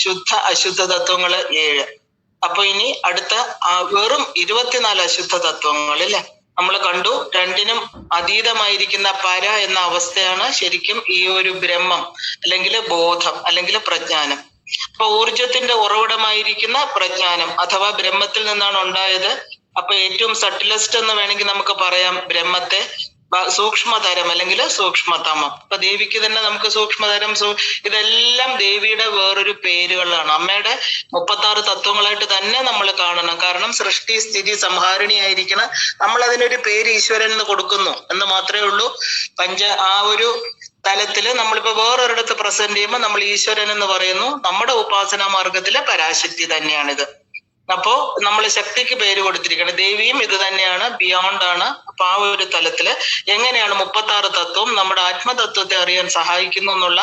ശുദ്ധ അശുദ്ധ തത്വങ്ങള് 7. അപ്പൊ ഇനി അടുത്ത വെറും 24 അശുദ്ധ തത്വങ്ങൾ അല്ലെ നമ്മൾ കണ്ടു. രണ്ടിനും അതീതമായിരിക്കുന്ന പര എന്ന അവസ്ഥയാണ് ശരിക്കും ഈ ഒരു ബ്രഹ്മം അല്ലെങ്കിൽ ബോധം അല്ലെങ്കിൽ പ്രജ്ഞാനം. അപ്പൊ ഊർജത്തിന്റെ ഉറവിടമായിരിക്കുന്ന പ്രജ്ഞാനം അഥവാ ബ്രഹ്മത്തിൽ നിന്നാണ് ഉണ്ടായത്. അപ്പൊ ഏറ്റവും സട്ടിലസ്റ്റ് എന്ന് വേണമെങ്കിൽ നമുക്ക് പറയാം ബ്രഹ്മത്തെ. സൂക്ഷ്മതരം അല്ലെങ്കിൽ സൂക്ഷ്മതമം. അപ്പൊ ദേവിക്ക് തന്നെ നമുക്ക് സൂക്ഷ്മതരം ഇതെല്ലാം ദേവിയുടെ വേറൊരു പേരുകളാണ്. അമ്മയുടെ 36 തത്വങ്ങളായിട്ട് തന്നെ നമ്മൾ കാണണം. കാരണം സൃഷ്ടി സ്ഥിതി സംഹാരിണിയായിരിക്കണം. നമ്മൾ അതിനൊരു പേര് ഈശ്വരൻ എന്ന് കൊടുക്കുന്നു എന്ന് മാത്രമേ ഉള്ളൂ. ആ ഒരു തലത്തില് നമ്മളിപ്പോ വേറൊരിടത്ത് പ്രസന്റ് ചെയ്യുമ്പോൾ നമ്മൾ ഈശ്വരൻ എന്ന് പറയുന്നു. നമ്മുടെ ഉപാസനാ മാർഗത്തിലെ പരാശക്തി തന്നെയാണിത്. അപ്പോ നമ്മൾ ശക്തിക്ക് പേര് കൊടുത്തിരിക്കണം. ദേവിയും ഇത് തന്നെയാണ്, ബിയോണ്ട് ആണ്. അപ്പൊ ആ ഒരു തലത്തില് എങ്ങനെയാണ് 36 തത്വം നമ്മുടെ ആത്മതത്വത്തെ അറിയാൻ സഹായിക്കുന്നു എന്നുള്ള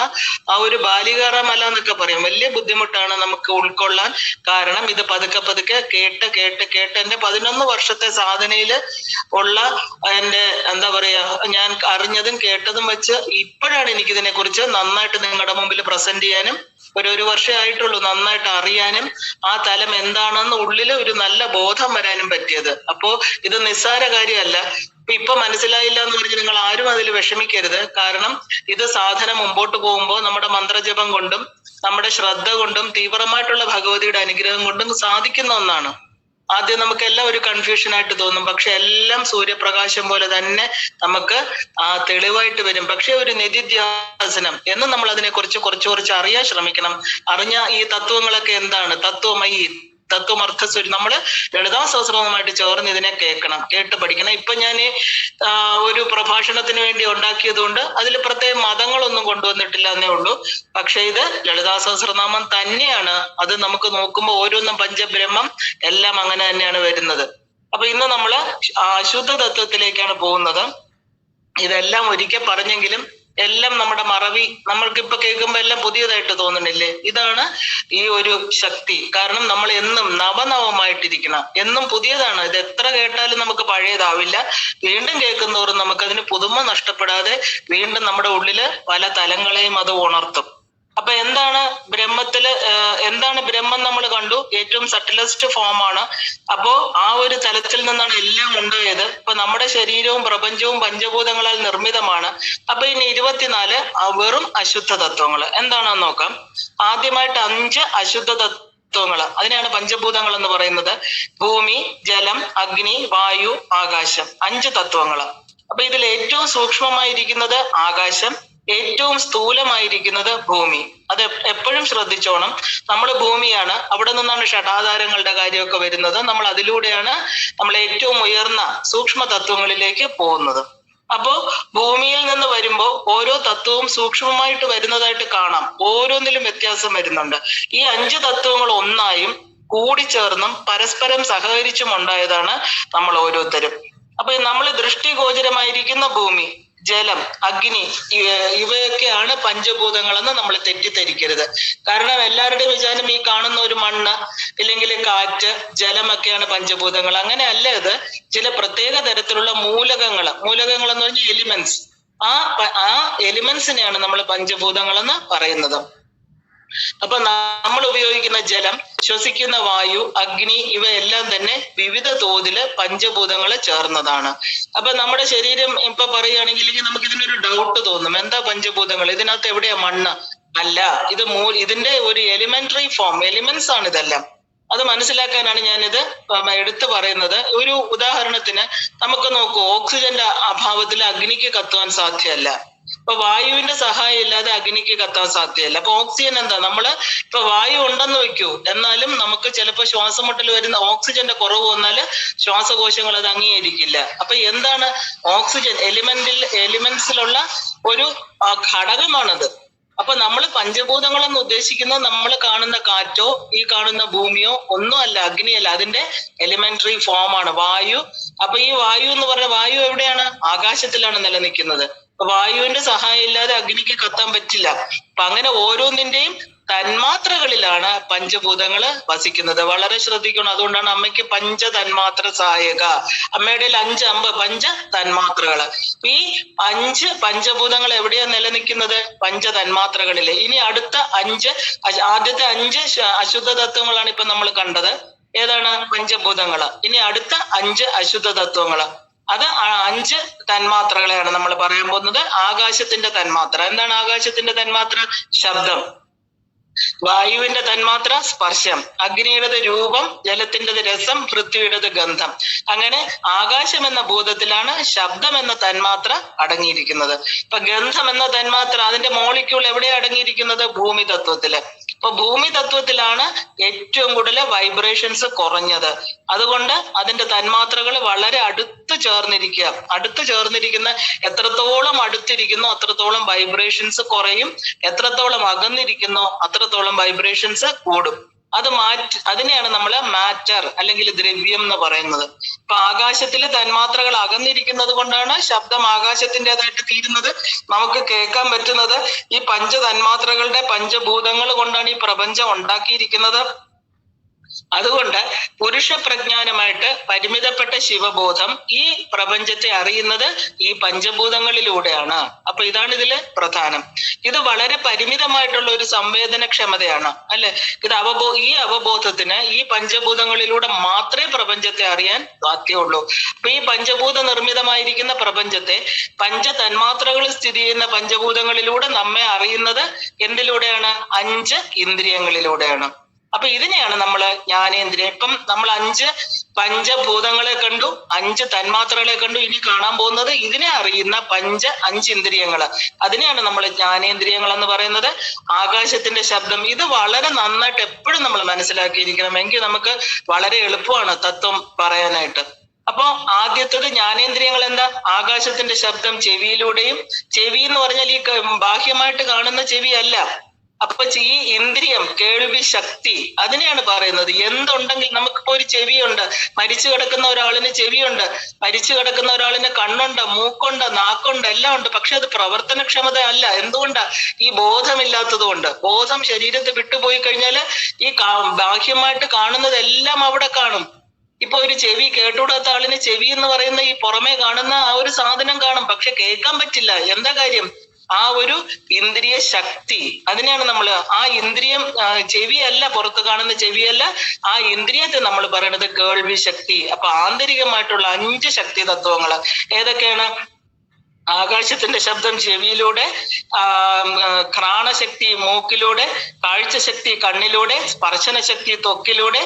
ആ ഒരു ബാലികാറാമല എന്നൊക്കെ പറയും. വലിയ ബുദ്ധിമുട്ടാണ് നമുക്ക് ഉൾക്കൊള്ളാൻ. കാരണം ഇത് പതുക്കെ പതുക്കെ കേട്ട് എന്റെ 11 വർഷത്തെ സാധനയില് ഉള്ള എന്റെ എന്താ പറയാ ഞാൻ അറിഞ്ഞതും കേട്ടതും വെച്ച് ഇപ്പോഴാണ് എനിക്ക് ഇതിനെ കുറിച്ച് നന്നായിട്ട് നിങ്ങളുടെ മുമ്പിൽ പ്രസന്റ് ചെയ്യാനും ഒരു വർഷമേ ആയിട്ടുള്ളൂ നന്നായിട്ട് അറിയാനും ആ തലം എന്താണെന്ന് ഉള്ളില് ഒരു നല്ല ബോധം വരാനും പറ്റിയത്. അപ്പോ ഇത് നിസ്സാര കാര്യമല്ല. ഇപ്പൊ മനസ്സിലായില്ല എന്ന് പറഞ്ഞ് നിങ്ങൾ ആരും അതിൽ വിഷമിക്കരുത്. കാരണം ഇത് സാധന മുമ്പോട്ട് പോകുമ്പോൾ നമ്മുടെ മന്ത്രജപം കൊണ്ടും നമ്മുടെ ശ്രദ്ധ കൊണ്ടും തീവ്രമായിട്ടുള്ള ഭഗവതിയുടെ അനുഗ്രഹം കൊണ്ടും സാധിക്കുന്ന ഒന്നാണ്. ആദ്യം നമുക്കെല്ലാം ഒരു കൺഫ്യൂഷൻ ആയിട്ട് തോന്നും. പക്ഷെ എല്ലാം സൂര്യപ്രകാശം പോലെ തന്നെ നമുക്ക് തെളിവായിട്ട് വരും. പക്ഷെ ഒരു നിധിധ്യാസനം എന്ന് നമ്മൾ അതിനെ കുറിച്ച് കുറച്ച് അറിയാൻ ശ്രമിക്കണം. അറിഞ്ഞ ഈ തത്വങ്ങളൊക്കെ എന്താണ്, തത്വമയി തത്വമർത്ഥസ്വരി നമ്മള് ലളിതാ സഹസ്രനാമമായിട്ട് ചേർന്ന് ഇതിനെ കേട്ട് പഠിക്കണം. ഇപ്പൊ ഞാൻ ഒരു പ്രഭാഷണത്തിന് വേണ്ടി ഉണ്ടാക്കിയത് കൊണ്ട് അതിൽ പ്രത്യേക മതങ്ങളൊന്നും കൊണ്ടുവന്നിട്ടില്ല എന്നേ ഉള്ളൂ. പക്ഷെ ഇത് ലളിതാ സഹസ്രനാമം തന്നെയാണ്. അത് നമുക്ക് നോക്കുമ്പോൾ ഓരോന്നും പഞ്ചബ്രഹ്മം എല്ലാം അങ്ങനെ തന്നെയാണ് വരുന്നത്. അപ്പൊ ഇന്ന് നമ്മള് അശുദ്ധ തത്വത്തിലേക്കാണ് പോകുന്നത്. ഇതെല്ലാം ഒരിക്കൽ പറഞ്ഞെങ്കിലും എല്ലാം നമ്മുടെ മറവി നമ്മൾക്കിപ്പൊ കേൾക്കുമ്പോ എല്ലാം പുതിയതായിട്ട് തോന്നണില്ലേ? ഇതാണ് ഈ ഒരു ശക്തി. കാരണം നമ്മൾ എന്നും നവനവമായിട്ടിരിക്കണം. എന്നും പുതിയതാണ്. ഇത് എത്ര കേട്ടാലും നമുക്ക് പഴയതാവില്ല. വീണ്ടും കേൾക്കുന്നവരും നമുക്കതിന് പുതുമ നഷ്ടപ്പെടാതെ വീണ്ടും നമ്മുടെ ഉള്ളില് പല തലങ്ങളെയും അത് ഉണർത്തും. അപ്പൊ എന്താണ് ബ്രഹ്മത്തില് എന്താണ് ബ്രഹ്മം നമ്മൾ കണ്ടു. ഏറ്റവും സട്ടിലസ്റ്റ് ഫോം ആണ്. അപ്പോ ആ ഒരു തലത്തിൽ നിന്നാണ് എല്ലാം ഉണ്ടായത്. ഇപ്പൊ നമ്മുടെ ശരീരവും പ്രപഞ്ചവും പഞ്ചഭൂതങ്ങളാൽ നിർമ്മിതമാണ്. അപ്പൊ ഇനി 24 വെറും അശുദ്ധ തത്വങ്ങൾ എന്താണെന്ന് നോക്കാം. ആദ്യമായിട്ട് 5 അശുദ്ധ തത്വങ്ങൾ, അതിനെയാണ് പഞ്ചഭൂതങ്ങൾ എന്ന് പറയുന്നത്. ഭൂമി, ജലം, അഗ്നി, വായു, ആകാശം. 5 തത്വങ്ങൾ. അപ്പൊ ഇതിൽ ഏറ്റവും സൂക്ഷ്മമായിരിക്കുന്നത് ആകാശം, ഏറ്റവും സ്ഥൂലമായിരിക്കുന്നത് ഭൂമി. അത് എപ്പോഴും ശ്രദ്ധിച്ചോണം. നമ്മൾ ഭൂമിയാണ്. അവിടെ നിന്നാണ് ഷഡാധാരങ്ങളുടെ കാര്യമൊക്കെ വരുന്നത്. നമ്മൾ അതിലൂടെയാണ് നമ്മൾ ഏറ്റവും ഉയർന്ന സൂക്ഷ്മ തത്വങ്ങളിലേക്ക് പോകുന്നത്. അപ്പോ ഭൂമിയിൽ നിന്ന് വരുമ്പോൾ ഓരോ തത്വവും സൂക്ഷ്മമായിട്ട് വരുന്നതായിട്ട് കാണാം. ഓരോന്നിലും വ്യത്യാസം വരുന്നുണ്ട്. ഈ 5 തത്വങ്ങൾ ഒന്നായും കൂടിച്ചേർന്നും പരസ്പരം സഹകരിച്ചും ഉണ്ടായതാണ് നമ്മൾ ഓരോരുത്തരും. അപ്പൊ നമ്മൾ ദൃഷ്ടിഗോചരമായിരിക്കുന്ന ഭൂമി, ജലം, അഗ്നി ഇവയൊക്കെയാണ് പഞ്ചഭൂതങ്ങളെന്ന് നമ്മൾ തെറ്റിദ്ധരിക്കരുത്. കാരണം എല്ലാവരുടെയും വിചാരം ഈ കാണുന്ന ഒരു മണ്ണ് ഇല്ലെങ്കിൽ കാറ്റ്, ജലമൊക്കെയാണ് പഞ്ചഭൂതങ്ങൾ. അങ്ങനെ അല്ല. ഇത് ചില പ്രത്യേക തരത്തിലുള്ള മൂലകങ്ങൾ എന്ന് പറഞ്ഞാൽ എലിമെന്റ്സ്. ആ എലിമെന്റ്സിനെയാണ് നമ്മൾ പഞ്ചഭൂതങ്ങളെന്ന് പറയുന്നത്. അപ്പൊ നമ്മൾ ഉപയോഗിക്കുന്ന ജലം, ശ്വസിക്കുന്ന വായു, അഗ്നി ഇവയെല്ലാം തന്നെ വിവിധ തോതില് പഞ്ചഭൂതങ്ങള് ചേർന്നതാണ്. അപ്പൊ നമ്മുടെ ശരീരം ഇപ്പൊ പറയുകയാണെങ്കിൽ നമുക്ക് ഇതിനൊരു ഡൗട്ട് തോന്നും. എന്താ പഞ്ചഭൂതങ്ങൾ? ഇതിനകത്ത് എവിടെയാ മണ്ണ്? അല്ല, ഇത് ഇതിന്റെ ഒരു എലിമെന്ററി ഫോം, എലിമെന്റ്സ് ആണ് ഇതെല്ലാം. അത് മനസ്സിലാക്കാനാണ് ഞാനിത് എടുത്തു പറയുന്നത്. ഒരു ഉദാഹരണത്തിന് നമുക്ക് നോക്കൂ. ഓക്സിജന്റെ അഭാവത്തിൽ അഗ്നിക്ക് കത്തുവാൻ സാധ്യമല്ല. ഇപ്പൊ വായുവിന്റെ സഹായം ഇല്ലാതെ അഗ്നിക്ക് കത്താൻ സാധ്യമല്ല. അപ്പൊ ഓക്സിജൻ എന്താ? നമ്മള് ഇപ്പൊ വായു ഉണ്ടെന്ന് വെക്കൂ, എന്നാലും നമുക്ക് ചിലപ്പോൾ ശ്വാസം മുട്ടൽ വരുന്ന ഓക്സിജന്റെ കുറവ് വന്നാല് ശ്വാസകോശങ്ങൾ അത് അംഗീകരിക്കില്ല. അപ്പൊ എന്താണ് ഓക്സിജൻ? എലിമെന്റ്സിലുള്ള ഒരു ഘടകമാണത്. അപ്പൊ നമ്മൾ പഞ്ചഭൂതങ്ങളെന്ന് ഉദ്ദേശിക്കുന്നത് നമ്മൾ കാണുന്ന കാറ്റോ ഈ കാണുന്ന ഭൂമിയോ ഒന്നും അല്ല, അഗ്നിയല്ല. അതിന്റെ എലിമെന്ററി ഫോം ആണ് വായു. അപ്പൊ ഈ വായു എന്ന് പറഞ്ഞ വായു എവിടെയാണ്? ആകാശത്തിലാണ് നിലനിൽക്കുന്നത്. വായുവിന്റെ സഹായം ഇല്ലാതെ അഗ്നിക്ക് കത്താൻ പറ്റില്ല. അപ്പൊ അങ്ങനെ ഓരോന്നിന്റെയും തന്മാത്രകളിലാണ് പഞ്ചഭൂതങ്ങള് വസിക്കുന്നത്. വളരെ ശ്രദ്ധിക്കണം. അതുകൊണ്ടാണ് അമ്മയ്ക്ക് പഞ്ച തന്മാത്ര സഹായക. അമ്മയുടെ 5 പഞ്ച തന്മാത്രകള്. ഈ 5 പഞ്ചഭൂതങ്ങൾ എവിടെയാ നിലനിൽക്കുന്നത്? പഞ്ച തന്മാത്രകളില്. ഇനി അടുത്ത 5 ആദ്യത്തെ 5 അശുദ്ധ തത്വങ്ങളാണ് ഇപ്പൊ നമ്മൾ കണ്ടത്. ഏതാണ്? പഞ്ചഭൂതങ്ങള്. ഇനി അടുത്ത 5 അശുദ്ധ തത്വങ്ങള്. അത് 5 തന്മാത്രകളെയാണ് നമ്മൾ പറയാൻ പോകുന്നത്. ആകാശത്തിന്റെ തന്മാത്ര. എന്താണ് ആകാശത്തിന്റെ തന്മാത്ര? ശബ്ദം. വായുവിന്റെ തന്മാത്ര സ്പർശം, അഗ്നിയുടേത് രൂപം, ജലത്തിൻ്റെത് രസം, പൃഥ്വിയുടേത് ഗന്ധം. അങ്ങനെ ആകാശം എന്ന ഭൂതത്തിലാണ് ശബ്ദം എന്ന തന്മാത്ര അടങ്ങിയിരിക്കുന്നത്. ഇപ്പൊ ഗന്ധം എന്ന തന്മാത്ര അതിന്റെ മോളിക്യൂൾ എവിടെ അടങ്ങിയിരിക്കുന്നത്? ഭൂമി തത്വത്തില്. അപ്പൊ ഭൂമി തത്വത്തിലാണ് ഏറ്റവും കൂടുതൽ വൈബ്രേഷൻസ് കുറഞ്ഞത്. അതുകൊണ്ട് അതിന്റെ തന്മാത്രകൾ വളരെ അടുത്ത് ചേർന്നിരിക്കുന്ന എത്രത്തോളം അടുത്തിരിക്കുന്നു അത്രത്തോളം വൈബ്രേഷൻസ് കുറയും, എത്രത്തോളം അകന്നിരിക്കുന്നു അത്രത്തോളം വൈബ്രേഷൻസ് കൂടും. അതിനെയാണ് നമ്മൾ മാറ്റർ അല്ലെങ്കിൽ ദ്രവ്യം എന്ന് പറയുന്നത്. ഇപ്പൊ ആകാശത്തിലെ തന്മാത്രകൾ അകന്നിരിക്കുന്നത് കൊണ്ടാണ് ശബ്ദം ആകാശത്തിൻ്റെതായിട്ട് തീരുന്നത്, നമുക്ക് കേൾക്കാൻ പറ്റുന്നത്. ഈ പഞ്ച തന്മാത്രകളുടെ പഞ്ചഭൂതങ്ങൾ കൊണ്ടാണ് ഈ പ്രപഞ്ചം ഉണ്ടാക്കിയിരിക്കുന്നത്. അതുകൊണ്ട് പുരുഷ പ്രജ്ഞാനമായിട്ട് പരിമിതപ്പെട്ട ശിവബോധം ഈ പ്രപഞ്ചത്തെ അറിയുന്നത് ഈ പഞ്ചഭൂതങ്ങളിലൂടെയാണ്. അപ്പൊ ഇതാണ് ഇതില് പ്രധാനം. ഇത് വളരെ പരിമിതമായിട്ടുള്ള ഒരു സംവേദനക്ഷമതയാണ്, അല്ലെ? ഈ അവബോധത്തിന് ഈ പഞ്ചഭൂതങ്ങളിലൂടെ മാത്രമേ പ്രപഞ്ചത്തെ അറിയാൻ സാധ്യമുള്ളൂ. അപ്പൊ ഈ പഞ്ചഭൂത നിർമ്മിതമായിരിക്കുന്ന പ്രപഞ്ചത്തെ പഞ്ച തന്മാത്രകൾ സ്ഥിതി ചെയ്യുന്ന പഞ്ചഭൂതങ്ങളിലൂടെ നമ്മെ അറിയുന്നത് എന്തിലൂടെയാണ്? 5 ഇന്ദ്രിയങ്ങളിലൂടെയാണ്. അപ്പൊ ഇതിനെയാണ് നമ്മൾ ജ്ഞാനേന്ദ്രിയം. ഇപ്പം നമ്മൾ 5 പഞ്ചഭൂതങ്ങളെ കണ്ടു, 5 തന്മാത്രകളെ കണ്ടു. ഇനി കാണാൻ പോകുന്നത് ഇതിനെ അറിയുന്ന 5 ഇന്ദ്രിയങ്ങള്. അതിനെയാണ് നമ്മൾ ജ്ഞാനേന്ദ്രിയങ്ങൾ എന്ന് പറയുന്നത്. ആകാശത്തിന്റെ ശബ്ദം, ഇത് വളരെ നന്നായിട്ട് എപ്പോഴും നമ്മൾ മനസ്സിലാക്കിയിരിക്കണം. എങ്കിൽ നമുക്ക് വളരെ എളുപ്പമാണ് തത്വം പറയാനായിട്ട്. അപ്പൊ ആദ്യത്തത് ജ്ഞാനേന്ദ്രിയങ്ങൾ എന്താ? ആകാശത്തിന്റെ ശബ്ദം ചെവിയിലൂടെയും. ചെവി എന്ന് പറഞ്ഞാൽ ഈ ബാഹ്യമായിട്ട് കാണുന്ന ചെവി അല്ല. അപ്പൊ ഈ ഇന്ദ്രിയം, കേൾവി ശക്തി, അതിനെയാണ് പറയുന്നത്. എന്തുണ്ടെങ്കിൽ നമുക്കിപ്പോ ഒരു ചെവിയുണ്ട്, മരിച്ചു കിടക്കുന്ന ഒരാളിന് ചെവിയുണ്ട്, മരിച്ചു കിടക്കുന്ന ഒരാളിന് കണ്ണുണ്ട്, മൂക്കുണ്ട്, നാക്കുണ്ട്, എല്ലാം ഉണ്ട്. പക്ഷെ അത് പ്രവർത്തനക്ഷമത അല്ല. എന്തുകൊണ്ടാ? ഈ ബോധമില്ലാത്തത് കൊണ്ട്. ബോധം ശരീരത്തെ വിട്ടുപോയി കഴിഞ്ഞാല് ഈ ബാഹ്യമായിട്ട് കാണുന്നതെല്ലാം അവിടെ കാണും. ഇപ്പൊ ഒരു ചെവി, കേട്ടുകൂടാത്ത ആളിന് ചെവി എന്ന് പറയുന്ന ഈ പുറമേ കാണുന്ന ആ ഒരു സാധനം കാണും, പക്ഷെ കേൾക്കാൻ പറ്റില്ല. എന്താ കാര്യം? ആ ഒരു ഇന്ദ്രിയ ശക്തി. അതിനെയാണ് നമ്മൾ ആ ഇന്ദ്രിയം, ചെവിയല്ല, പുറത്ത് കാണുന്ന ചെവിയല്ല, ആ ഇന്ദ്രിയത്തെ നമ്മൾ പറയുന്നത് കേൾവി ശക്തി. അപ്പൊ ആന്തരികമായിട്ടുള്ള 5 ശക്തി തത്വങ്ങള് ഏതൊക്കെയാണ്? ആകാശത്തിന്റെ ശബ്ദം ചെവിയിലൂടെ, ഘ്രാണശക്തി മൂക്കിലൂടെ, കാഴ്ചശക്തി കണ്ണിലൂടെ, സ്പർശനശക്തി ത്വക്കിലൂടെ,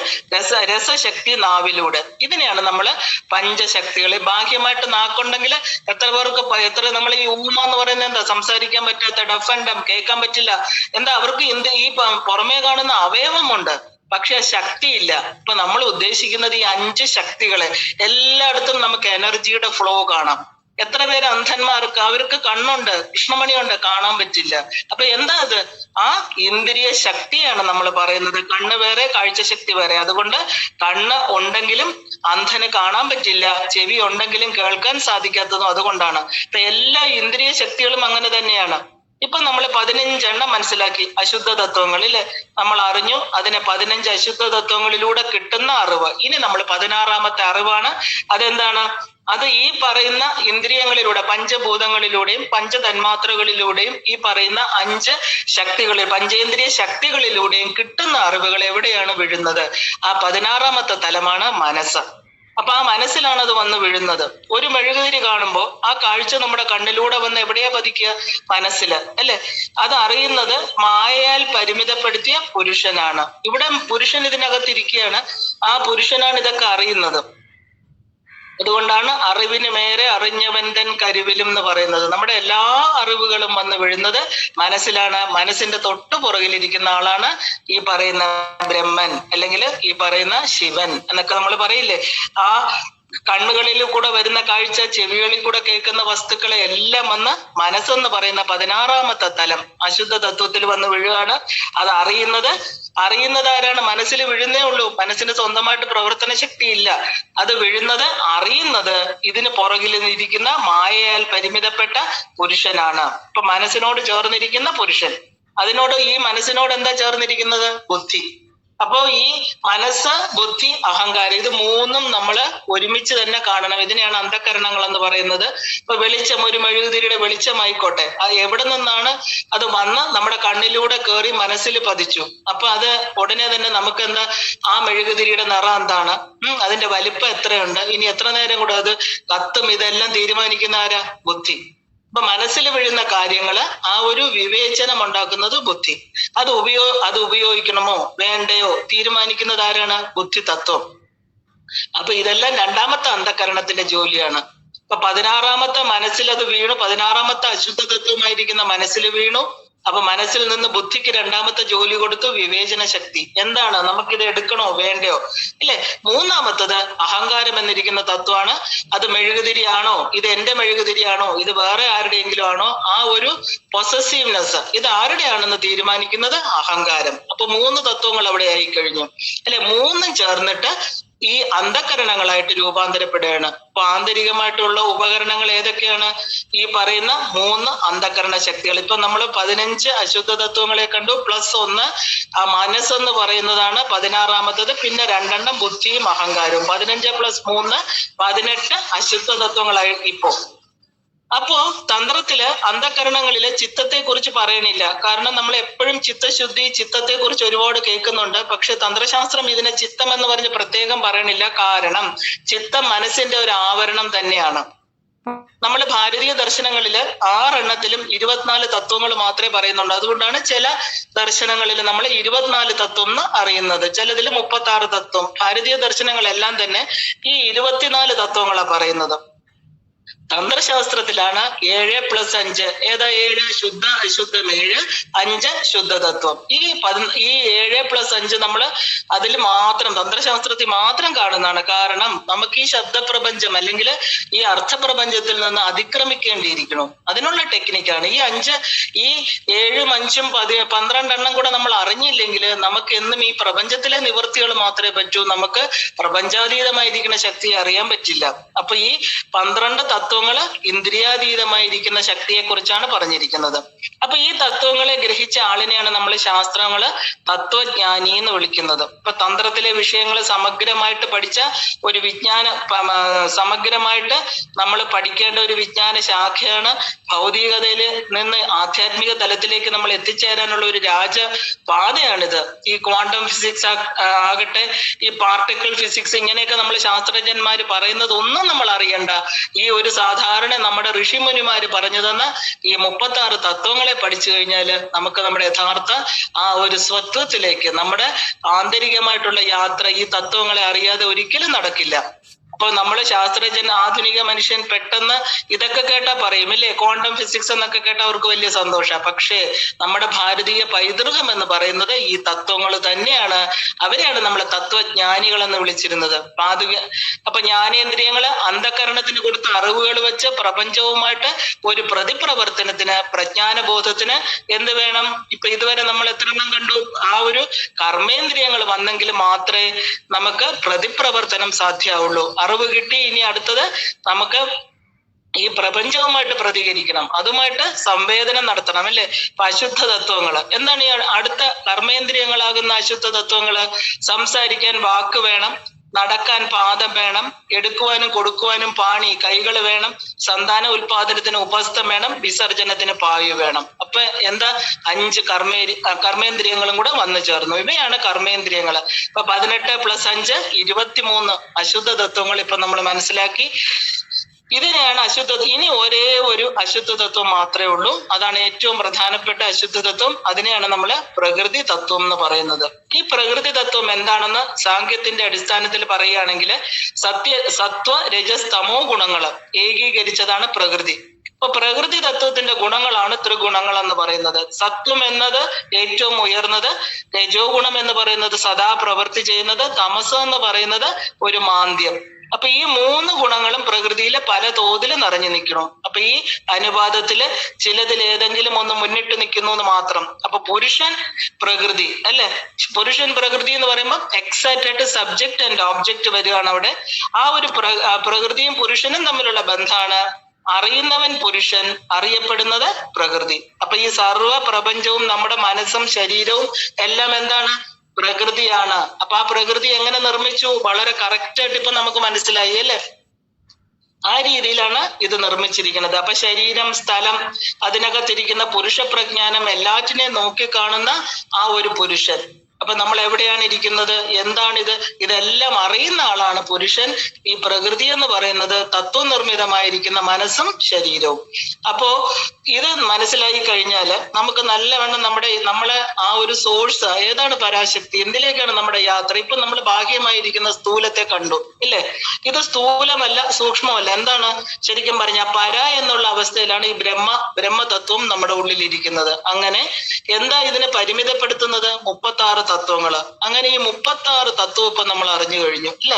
രസശക്തി നാവിലൂടെ. ഇതിനെയാണ് നമ്മൾ പഞ്ചശക്തികൾ. ബാഹ്യമായിട്ട് നാക്കുണ്ടെങ്കിൽ എത്ര നമ്മൾ ഈ ഊമ എന്ന് പറയുന്നത് എന്താ? സംസാരിക്കാൻ പറ്റാത്ത, ഡഫ് ആൻഡ് ഡം, കേൾക്കാൻ പറ്റില്ല. എന്താ? അവർക്ക് ഈ പുറമേ കാണുന്ന അവയവമുണ്ട്, പക്ഷെ ശക്തിയില്ല. ഇപ്പൊ നമ്മൾ ഉദ്ദേശിക്കുന്നത് ഈ 5 ശക്തികളെ. എല്ലായിടത്തും നമുക്ക് എനർജിയുടെ ഫ്ലോ കാണാം. എത്ര പേര് അന്ധന്മാർക്ക്, അവർക്ക് കണ്ണുണ്ട്, കൃഷ്ണമണിയുണ്ട്, കാണാൻ പറ്റില്ല. അപ്പൊ എന്താ അത്? ആ ഇന്ദ്രിയ ശക്തിയാണ് നമ്മൾ പറയുന്നത്. കണ്ണ് വേറെ, കാഴ്ചശക്തി വേറെ. അതുകൊണ്ട് കണ്ണ് ഉണ്ടെങ്കിലും അന്ധന് കാണാൻ പറ്റില്ല, ചെവി ഉണ്ടെങ്കിലും കേൾക്കാൻ സാധിക്കാത്തതും അതുകൊണ്ടാണ്. അപ്പൊ എല്ലാ ഇന്ദ്രിയ ശക്തികളും അങ്ങനെ തന്നെയാണ്. ഇപ്പൊ നമ്മൾ 15 എണ്ണം മനസ്സിലാക്കി അശുദ്ധ തത്വങ്ങളിൽ നമ്മൾ അറിഞ്ഞു. അതിനെ 15 അശുദ്ധ തത്വങ്ങളിലൂടെ കിട്ടുന്ന അറിവ്. ഇനി നമ്മൾ 16ാമത്തെ അറിവാണ്. അതെന്താണ്? അത് ഈ പറയുന്ന ഇന്ദ്രിയങ്ങളിലൂടെ, പഞ്ചഭൂതങ്ങളിലൂടെയും പഞ്ചതന്മാത്രകളിലൂടെയും ഈ പറയുന്ന 5 ശക്തികളിൽ, പഞ്ചേന്ദ്രിയ ശക്തികളിലൂടെയും കിട്ടുന്ന അറിവുകൾ എവിടെയാണ് വീഴുന്നത്? ആ 16ാമത്തെ തലമാണ് മനസ്സ്. അപ്പൊ ആ മനസ്സിലാണ് അത് വന്ന് വീഴുന്നത്. ഒരു മെഴുകുതിരി കാണുമ്പോൾ ആ കാഴ്ച നമ്മുടെ കണ്ണിലൂടെ വന്ന് എവിടെയാ പതിക്കുക? മനസ്സില്, അല്ലെ? അത് അറിയുന്നത് മായയാൽ പരിമിതപ്പെടുത്തിയ പുരുഷനാണ്. ഇവിടെ പുരുഷൻ ഇതിനകത്തിരിക്കുകയാണ്. ആ പുരുഷനാണ് ഇതൊക്കെ അറിയുന്നത്. അതുകൊണ്ടാണ് അറിവിന് മേരെ അറിഞ്ഞവൻ തൻ കരുവിലും എന്ന് പറയുന്നത്. നമ്മുടെ എല്ലാ അറിവുകളും വന്ന് വീഴുന്നത് മനസ്സിലാണ്. മനസ്സിന്റെ തൊട്ടു പുറകിലിരിക്കുന്ന ആളാണ് ഈ പറയുന്ന ബ്രഹ്മൻ, അല്ലെങ്കിൽ ഈ പറയുന്ന ശിവൻ എന്നൊക്കെ നമ്മൾ പറയില്ലേ. ആ കണ്ണുകളിൽ കൂടെ വരുന്ന കാഴ്ച, ചെവികളിൽ കൂടെ കേൾക്കുന്ന വസ്തുക്കളെ എല്ലാം വന്ന് മനസ്സെന്ന് പറയുന്ന 16ാമത്തെ തലം അശുദ്ധ തത്വത്തിൽ വന്ന് വീഴുകയാണ്. അത് അറിയുന്നത് ആരാണ്? മനസ്സിൽ വീഴുന്നേ ഉള്ളൂ. മനസ്സിന് സ്വന്തമായിട്ട് പ്രവർത്തന ശക്തി ഇല്ല. അത് വീഴുന്നത്, അറിയുന്നത് ഇതിന് പുറകിൽ ഇരിക്കുന്ന മായയാൽ പരിമിതപ്പെട്ട പുരുഷനാണ്. ഇപ്പൊ മനസ്സിനോട് ചേർന്നിരിക്കുന്ന പുരുഷൻ. അതിനോട് ഈ മനസ്സിനോട് എന്താ ചേർന്നിരിക്കുന്നത്? ബുദ്ധി. അപ്പോ ഈ മനസ്സ്, ബുദ്ധി, അഹങ്കാരം ഇത് മൂന്നും നമ്മൾ ഒരുമിച്ച് തന്നെ കാണണം. ഇതിനെയാണ് അന്ധകരണങ്ങൾ എന്ന് പറയുന്നത്. ഇപ്പൊ വെളിച്ചം, ഒരു മെഴുകുതിരിയുടെ വെളിച്ചമായിക്കോട്ടെ, എവിടെ നിന്നാണ് അത് വന്ന് നമ്മുടെ കണ്ണിലൂടെ കയറി മനസ്സിൽ പതിച്ചു. അപ്പൊ അത് ഉടനെ തന്നെ നമുക്ക് എന്താ, ആ മെഴുകുതിരിയുടെ നിറം എന്താണ്, അതിന്റെ വലിപ്പം എത്രയുണ്ട്, ഇനി എത്ര നേരം കൂടെ അത് കത്തും, ഇതെല്ലാം തീരുമാനിക്കുന്ന ആരാ? ബുദ്ധി. അപ്പൊ മനസ്സിൽ വീഴുന്ന കാര്യങ്ങള് ആ ഒരു വിവേചനം ഉണ്ടാക്കുന്നത് ബുദ്ധി. അത് ഉപയോഗിക്കണമോ വേണ്ടയോ തീരുമാനിക്കുന്നത് ആരാണ്? ബുദ്ധി തത്വം. അപ്പൊ ഇതെല്ലാം രണ്ടാമത്തെ അന്ധകരണത്തിന്റെ ജോലിയാണ്. അപ്പൊ 16ാമത്തെ മനസ്സിൽ അത് വീണു, 16ാമത്തെ അശുദ്ധ തത്വമായിരിക്കുന്ന മനസ്സിൽ വീണു. അപ്പൊ മനസ്സിൽ നിന്ന് ബുദ്ധിക്ക് രണ്ടാമത്തെ ജോലി കൊടുത്തു, വിവേചന ശക്തി. എന്താണ്, നമുക്കിത് എടുക്കണോ വേണ്ടയോ, ഇല്ലേ? മൂന്നാമത്തത് അഹങ്കാരം എന്നിരിക്കുന്ന തത്വമാണ്. അത് മെഴുകുതിരിയാണോ, ഇത് എന്റെ മെഴുകുതിരിയാണോ, ഇത് വേറെ ആരുടെയെങ്കിലും ആണോ, ആ ഒരു പൊസസീവ്നെസ് ഇത് ആരുടെയാണെന്ന് തീരുമാനിക്കുന്നത് അഹങ്കാരം. അപ്പൊ 3 തത്വങ്ങൾ അവിടെ ആയി കഴിഞ്ഞു, അല്ലെ? മൂന്നും ചേർന്നിട്ട് ഈ അന്ധകരണങ്ങളായിട്ട് രൂപാന്തരപ്പെടുകയാണ്. അപ്പൊ ആന്തരികമായിട്ടുള്ള ഉപകരണങ്ങൾ ഏതൊക്കെയാണ്? ഈ പറയുന്ന 3 അന്ധകരണ ശക്തികൾ. ഇപ്പൊ നമ്മൾ 15 അശുദ്ധ തത്വങ്ങളെ കണ്ടു, +1 ആ മനസ്സെന്ന് പറയുന്നതാണ് 16ാമത്തത്. പിന്നെ 2 ബുദ്ധിയും അഹങ്കാരവും. 15 + 3 18 അശുദ്ധ തത്വങ്ങളായി ഇപ്പോ. അപ്പോ തന്ത്രത്തില് അന്ധകരണങ്ങളില് ചിത്തത്തെ കുറിച്ച് പറയണില്ല. കാരണം നമ്മൾ എപ്പോഴും ചിത്തശുദ്ധി, ചിത്തത്തെ കുറിച്ച് ഒരുപാട് കേൾക്കുന്നുണ്ട്. പക്ഷെ തന്ത്രശാസ്ത്രം ഇതിനെ ചിത്തം എന്ന് പറഞ്ഞ് പ്രത്യേകം പറയണില്ല. കാരണം ചിത്തം മനസ്സിന്റെ ഒരു ആവരണം തന്നെയാണ്. നമ്മൾ ഭാരതീയ ദർശനങ്ങളില് 6 എണ്ണത്തിലും 24 തത്വങ്ങൾ മാത്രമേ പറയുന്നുള്ളൂ. അതുകൊണ്ടാണ് ചില ദർശനങ്ങളിൽ നമ്മൾ 24 തത്വം എന്ന് അറിയുന്നത്, ചിലതിൽ 36 തത്വം. ഭാരതീയ ദർശനങ്ങളെല്ലാം തന്നെ ഈ 24 തത്വങ്ങളാണ് പറയുന്നത്. തന്ത്രശാസ്ത്രത്തിലാണ് 7 + 5. ഏതാ 7? ശുദ്ധ അശുദ്ധം 7, 5 ശുദ്ധ തത്വം. ഈ 7 + 5 നമ്മൾ അതിൽ മാത്രം, തന്ത്രശാസ്ത്രത്തിൽ മാത്രം കാണുന്നതാണ്. കാരണം നമുക്ക് ഈ ശബ്ദപ്രപഞ്ചം അല്ലെങ്കിൽ ഈ അർത്ഥപ്രപഞ്ചത്തിൽ നിന്ന് അതിക്രമിക്കേണ്ടിയിരിക്കണം. അതിനുള്ള ടെക്നിക്കാണ് ഈ 5. ഈ 7, 5, 12 എണ്ണം കൂടെ നമ്മൾ അറിഞ്ഞില്ലെങ്കിൽ നമുക്ക് എന്നും ഈ പ്രപഞ്ചത്തിലെ നിവൃത്തികൾ മാത്രമേ പറ്റൂ. നമുക്ക് പ്രപഞ്ചാതീതമായിരിക്കുന്ന ശക്തിയെ അറിയാൻ പറ്റില്ല. അപ്പൊ ഈ 12 തത്വങ്ങള് ഇന്ദ്രിയാതീതമായിരിക്കുന്ന ശക്തിയെ കുറിച്ചാണ് പറഞ്ഞിരിക്കുന്നത്. അപ്പൊ ഈ തത്വങ്ങളെ ഗ്രഹിച്ച ആളിനെയാണ് നമ്മൾ ശാസ്ത്രങ്ങള് തത്വജ്ഞാനി എന്ന് വിളിക്കുന്നത്. ഇപ്പൊ തന്ത്രത്തിലെ വിഷയങ്ങൾ സമഗ്രമായിട്ട് പഠിച്ച ഒരു സമഗ്രമായിട്ട് നമ്മൾ പഠിക്കേണ്ട ഒരു വിജ്ഞാന ശാഖയാണ്. ഭൗതികതയിൽ നിന്ന് ആധ്യാത്മിക തലത്തിലേക്ക് നമ്മൾ എത്തിച്ചേരാനുള്ള ഒരു രാജപാതയാണിത്. ഈ ക്വാണ്ടം ഫിസിക്സ് ആകട്ടെ, ഈ പാർട്ടിക്കിൾ ഫിസിക്സ്, ഇങ്ങനെയൊക്കെ നമ്മൾ ശാസ്ത്രജ്ഞന്മാര് പറയുന്നത് ഒന്നും നമ്മൾ അറിയണ്ട. ഈ ഒരു സാധാരണ നമ്മുടെ ഋഷിമുനിമാര് പറഞ്ഞു തന്ന ഈ 36 തത്വങ്ങളെ പഠിച്ചു കഴിഞ്ഞാല് നമുക്ക് നമ്മുടെ യഥാർത്ഥ ആ ഒരു സ്വത്വത്തിലേക്ക്, നമ്മുടെ ആന്തരികമായിട്ടുള്ള യാത്ര ഈ തത്വങ്ങളെ അറിയാതെ ഒരിക്കലും നടക്കില്ല. അപ്പൊ നമ്മള് ശാസ്ത്രജ്ഞൻ, ആധുനിക മനുഷ്യൻ പെട്ടെന്ന് ഇതൊക്കെ കേട്ടാ പറയും, ഇല്ലേ, ക്വാണ്ടം ഫിസിക്സ് എന്നൊക്കെ കേട്ടാ അവർക്ക് വലിയ സന്തോഷമാണ്. പക്ഷേ നമ്മുടെ ഭാരതീയ പൈതൃകം എന്ന് പറയുന്നത് ഈ തത്വങ്ങൾ തന്നെയാണ്. അവരെയാണ് നമ്മൾ തത്വജ്ഞാനികൾ എന്ന് വിളിച്ചിരുന്നത്. അപ്പൊ ജ്ഞാനേന്ദ്രിയങ്ങള് അന്ധകരണത്തിന് കൊടുത്ത അറിവുകൾ വെച്ച് പ്രപഞ്ചവുമായിട്ട് ഒരു പ്രതിപ്രവർത്തനത്തിന്, പ്രജ്ഞാനബോധത്തിന് എന്ത് വേണം? ഇപ്പൊ ഇതുവരെ നമ്മൾ എത്ര എണ്ണം കണ്ടു? ആ ഒരു കർമ്മേന്ദ്രിയങ്ങൾ വന്നെങ്കിൽ മാത്രമേ നമുക്ക് പ്രതിപ്രവർത്തനം സാധ്യമാവുള്ളൂ. അറിവ് കിട്ടി, ഇനി അടുത്തത് നമുക്ക് ഈ പ്രപഞ്ചവുമായിട്ട് പ്രതികരിക്കണം, അതുമായിട്ട് സംവേദനം നടത്തണം, അല്ലെ? ഇപ്പൊ അശുദ്ധ തത്വങ്ങള് എന്താണ്? ഈ അടുത്ത കർമ്മേന്ദ്രിയങ്ങളാകുന്ന അശുദ്ധ തത്വങ്ങള് സംസാരിക്കാൻ വാക്ക് വേണം, നടക്കാൻ പാദം വേണം, എടുക്കുവാനും കൊടുക്കുവാനും പാണി കൈകൾ വേണം, സന്താന ഉൽപാദനത്തിന് ഉപസ്ഥം വേണം, വിസർജനത്തിന് പായു വേണം. അപ്പൊ എന്താ? 5 കർമ്മേന്ദ്രിയങ്ങളും കൂടെ വന്നു ചേർന്നു. ഇവയാണ് കർമ്മേന്ദ്രിയങ്ങൾ. ഇപ്പൊ 18 + 5 23 അശുദ്ധ തത്വങ്ങൾ ഇപ്പൊ നമ്മൾ മനസ്സിലാക്കി. ഇതിനെയാണ് അശുദ്ധ. ഇനി ഒരേ ഒരു അശുദ്ധ തത്വം മാത്രമേ ഉള്ളൂ. അതാണ് ഏറ്റവും പ്രധാനപ്പെട്ട അശുദ്ധ തത്വം. അതിനെയാണ് നമ്മൾ പ്രകൃതി തത്വം എന്ന് പറയുന്നത്. ഈ പ്രകൃതി തത്വം എന്താണെന്ന് സാങ്കേതിന്റെ അടിസ്ഥാനത്തിൽ പറയുകയാണെങ്കിൽ സത്വ രജസ് തമോ ഗുണങ്ങൾ ഏകീകരിച്ചതാണ് പ്രകൃതി. അപ്പൊ പ്രകൃതി തത്വത്തിന്റെ ഗുണങ്ങളാണ് ത്രിഗുണങ്ങൾ എന്ന് പറയുന്നത്. സത്വം എന്നത് ഏറ്റവും ഉയർന്നത്, രജോ ഗുണം എന്ന് പറയുന്നത് സദാ പ്രവൃത്തി ചെയ്യുന്നത്, തമസ് എന്ന് പറയുന്നത് ഒരു മാന്ദ്യം. അപ്പൊ ഈ 3 ഗുണങ്ങളും പ്രകൃതിയിലെ പല തോതിൽ നിറഞ്ഞു നിൽക്കണം. അപ്പൊ ഈ അനുപാതത്തില് ചിലതിൽ ഏതെങ്കിലും ഒന്ന് മുന്നിട്ട് നിൽക്കുന്നു എന്ന് മാത്രം. അപ്പൊ പുരുഷൻ പ്രകൃതി, അല്ലെ? പുരുഷൻ പ്രകൃതി എന്ന് പറയുമ്പോൾ എക്സാക്റ്റ് സബ്ജക്ട് ആൻഡ് ഓബ്ജക്റ്റ് വരികയാണ് അവിടെ. ആ ഒരു പ്രകൃതിയും പുരുഷനും തമ്മിലുള്ള ബന്ധമാണ് അറിയുന്നവൻ പുരുഷൻ, അറിയപ്പെടുന്നത് പ്രകൃതി. അപ്പൊ ഈ സർവ പ്രപഞ്ചവും നമ്മുടെ മനസ്സും ശരീരവും എല്ലാം എന്താണ്? പ്രകൃതിയാണ്. അപ്പൊ ആ പ്രകൃതി എങ്ങനെ നിർമ്മിച്ചു? വളരെ കറക്റ്റ് ആയിട്ട് ഇപ്പൊ നമുക്ക് മനസ്സിലായി അല്ലേ? ആ രീതിയിലാണ് ഇത് നിർമ്മിച്ചിരിക്കുന്നത്. അപ്പൊ ശരീരം, സ്ഥലം, അതിനകത്തിരിക്കുന്ന പുരുഷ പ്രജ്ഞാനം എല്ലാറ്റിനെയും നോക്കിക്കാണുന്ന ആ ഒരു പുരുഷൻ. അപ്പൊ നമ്മൾ എവിടെയാണ് ഇരിക്കുന്നത്? എന്താണിത്? ഇതെല്ലാം അറിയുന്ന ആളാണ് പുരുഷൻ. ഈ പ്രകൃതി എന്ന് പറയുന്നത് തത്വനിർമ്മിതമായിരിക്കുന്ന മനസ്സും ശരീരവും. അപ്പോ ഇത് മനസ്സിലായി കഴിഞ്ഞാല് നമുക്ക് നല്ലവണ്ണം നമ്മളെ ആ ഒരു സോഴ്സ് ഏതാണ്? പരാശക്തി. എന്തിലേക്കാണ് നമ്മുടെ യാത്ര? ഇപ്പൊ നമ്മൾ ബാഹ്യമായിരിക്കുന്ന സ്ഥൂലത്തെ കണ്ടു ഇല്ലേ? ഇത് സ്ഥൂലമല്ല, സൂക്ഷ്മമല്ല. എന്താണ് ശരിക്കും പറഞ്ഞാൽ? പര എന്നുള്ള അവസ്ഥയിലാണ് ഈ ബ്രഹ്മതത്വം നമ്മുടെ ഉള്ളിൽ ഇരിക്കുന്നത്. അങ്ങനെ എന്താ ഇതിനെ പരിമിതപ്പെടുത്തുന്നത്? 36 തത്വങ്ങള്. അങ്ങനെ ഈ 36 തത്വം ഇപ്പൊ നമ്മൾ അറിഞ്ഞു കഴിഞ്ഞു അല്ലെ?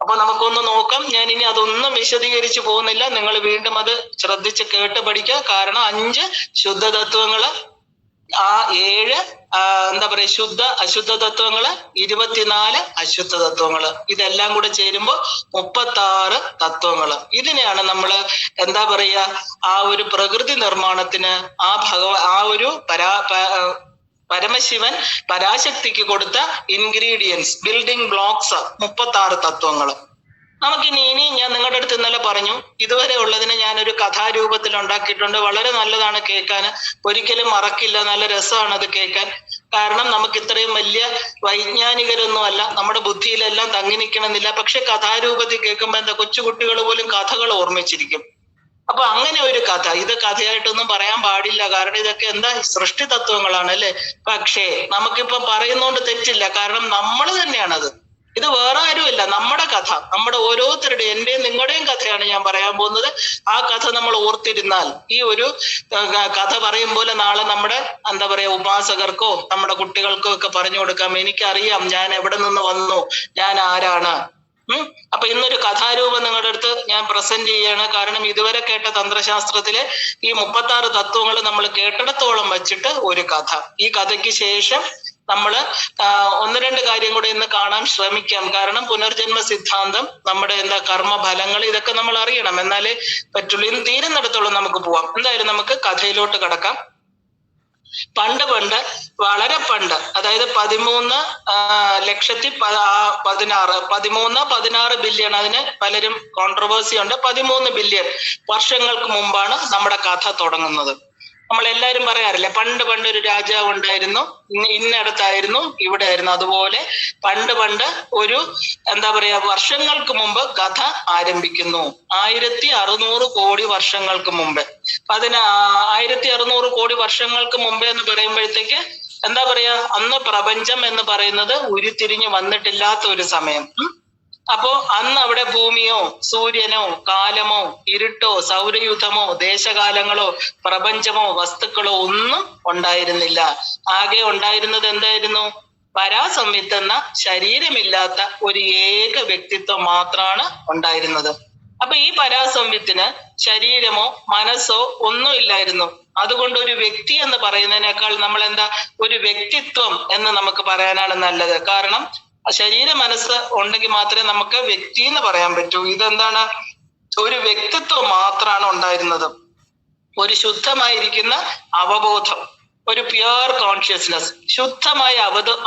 അപ്പൊ നമുക്കൊന്ന് നോക്കാം. ഞാൻ ഇനി അതൊന്നും വിശദീകരിച്ചു പോകുന്നില്ല. നിങ്ങൾ വീണ്ടും അത് ശ്രദ്ധിച്ച് കേട്ട് പഠിക്കുക. കാരണം 5 ശുദ്ധ തത്വങ്ങള്, 7 എന്താ പറയാ ശുദ്ധ അശുദ്ധ തത്വങ്ങള്, 24 അശുദ്ധ തത്വങ്ങള്, ഇതെല്ലാം കൂടെ ചേരുമ്പോ 36 തത്വങ്ങള്. ഇതിനെയാണ് നമ്മള് എന്താ പറയാ ആ ഒരു പ്രകൃതി നിർമ്മാണത്തിന് ആ ഒരു പരമശിവൻ പരാശക്തിക്ക് കൊടുത്ത ഇൻഗ്രീഡിയൻസ്, ബിൽഡിംഗ് ബ്ലോക്സ് 36 തത്വങ്ങള്. നമുക്കിനി ഞാൻ നിങ്ങളുടെ അടുത്ത് ഇന്നലെ പറഞ്ഞു, ഇതുവരെ ഉള്ളതിനെ ഞാനൊരു കഥാരൂപത്തിൽ ഉണ്ടാക്കിയിട്ടുണ്ട്. വളരെ നല്ലതാണ് കേൾക്കാൻ, ഒരിക്കലും മറക്കില്ല. നല്ല രസമാണ് അത് കേൾക്കാൻ. കാരണം നമുക്ക് ഇത്രയും വലിയ വൈജ്ഞാനികരൊന്നും അല്ല, നമ്മുടെ ബുദ്ധിയിലെല്ലാം തങ്ങി നിൽക്കണമെന്നില്ല. പക്ഷെ കഥാരൂപത്തിൽ കേൾക്കുമ്പോൾ എന്താ, കൊച്ചുകുട്ടികൾ പോലും കഥകൾ ഓർമ്മിച്ചിരിക്കും. അപ്പൊ അങ്ങനെ ഒരു കഥ, ഇത് കഥയായിട്ടൊന്നും പറയാൻ പാടില്ല. കാരണം ഇതൊക്കെ എന്താ, സൃഷ്ടി തത്വങ്ങളാണ് അല്ലെ? പക്ഷേ നമുക്കിപ്പൊ പറയുന്നോണ്ട് തെറ്റില്ല. കാരണം നമ്മൾ തന്നെയാണത്. ഇത് വേറെ ആരുമില്ല, നമ്മുടെ കഥ, നമ്മുടെ ഓരോരുത്തരുടെയും, എന്റെയും നിങ്ങളുടെയും കഥയാണ് ഞാൻ പറയാൻ പോകുന്നത്. ആ കഥ നമ്മൾ ഓർത്തിരുന്നാൽ, ഈ ഒരു കഥ പറയും പോലെ നാളെ നമ്മുടെ എന്താ പറയാ ഉപാസകർക്കോ നമ്മുടെ കുട്ടികൾക്കോ ഒക്കെ പറഞ്ഞു കൊടുക്കാം. എനിക്കറിയാം ഞാൻ എവിടെ നിന്ന് വന്നു, ഞാൻ ആരാണ്. അപ്പൊ ഇന്നൊരു കഥാരൂപം നിങ്ങളുടെ അടുത്ത് ഞാൻ പ്രസന്റ് ചെയ്യാണ്. കാരണം ഇതുവരെ കേട്ട തന്ത്രശാസ്ത്രത്തിലെ ഈ 36 തത്വങ്ങൾ നമ്മൾ കേട്ടിടത്തോളം വെച്ചിട്ട് ഒരു കഥ. ഈ കഥയ്ക്ക് ശേഷം നമ്മള് 1-2 കാര്യം കൂടെ ഇന്ന് കാണാൻ ശ്രമിക്കാം. കാരണം പുനർജന്മ സിദ്ധാന്തം, നമ്മുടെ എന്താ കർമ്മഫലങ്ങൾ, ഇതൊക്കെ നമ്മൾ അറിയണം. എന്നാലേ പറ്റുള്ളൂ. ഇന്ന് തീരുന്നിടത്തോളം നമുക്ക് പോവാം. എന്തായാലും നമുക്ക് കഥയിലോട്ട് കടക്കാം. പണ്ട് വളരെ പണ്ട്, അതായത് 13 ബില്യൺ, അതിന് പലരും കോൺട്രവേഴ്സി ഉണ്ട്. 13 ബില്യൺ വർഷങ്ങൾക്ക് മുമ്പാണ് നമ്മുടെ കഥ തുടങ്ങുന്നത്. നമ്മളെല്ലാരും പറയാറില്ലേ, പണ്ട് ഒരു രാജാവ് ഉണ്ടായിരുന്നു, ഇന്നടത്തായിരുന്നു, ഇവിടെ ആയിരുന്നു. അതുപോലെ പണ്ട് ഒരു എന്താ പറയാ വർഷങ്ങൾക്ക് മുമ്പ് കഥ ആരംഭിക്കുന്നു. 1600 കോടി വർഷങ്ങൾക്ക് മുമ്പ്. 1600 കോടി വർഷങ്ങൾക്ക് മുമ്പേ എന്ന് പറയുമ്പോഴത്തേക്ക് എന്താ പറയാ, അന്ന് പ്രപഞ്ചം എന്ന് പറയുന്നത് ഉരുത്തിരിഞ്ഞ് വന്നിട്ടില്ലാത്ത ഒരു സമയം. അപ്പോ അന്ന് അവിടെ ഭൂമിയോ സൂര്യനോ കാലമോ ഇരുട്ടോ സൗരയൂഥമോ ദേശകാലങ്ങളോ പ്രപഞ്ചമോ വസ്തുക്കളോ ഒന്നും ഉണ്ടായിരുന്നില്ല. ആകെ ഉണ്ടായിരുന്നത് എന്തായിരുന്നു? പരാസംവിത്ത് എന്ന ശരീരമില്ലാത്ത ഒരു ഏക വ്യക്തിത്വം മാത്രമാണ് ഉണ്ടായിരുന്നത്. അപ്പൊ ഈ പരാസംവിത്തിന് ശരീരമോ മനസ്സോ ഒന്നും ഇല്ലായിരുന്നു. അതുകൊണ്ട് ഒരു വ്യക്തി എന്ന് പറയുന്നതിനേക്കാൾ നമ്മൾ എന്താ, ഒരു വ്യക്തിത്വം എന്ന് നമുക്ക് പറയാനാണ് നല്ലത്. കാരണം ശരീര മനസ്സ് ഉണ്ടെങ്കിൽ മാത്രമേ നമുക്ക് വ്യക്തി എന്ന് പറയാൻ പറ്റൂ. ഇതെന്താണ്, ഒരു വ്യക്തിത്വം മാത്രമാണ് ഉണ്ടായിരുന്നത്. ഒരു ശുദ്ധമായിരിക്കുന്ന അവബോധം, ഒരു പ്യുവർ കോൺഷ്യസ്നസ്, ശുദ്ധമായ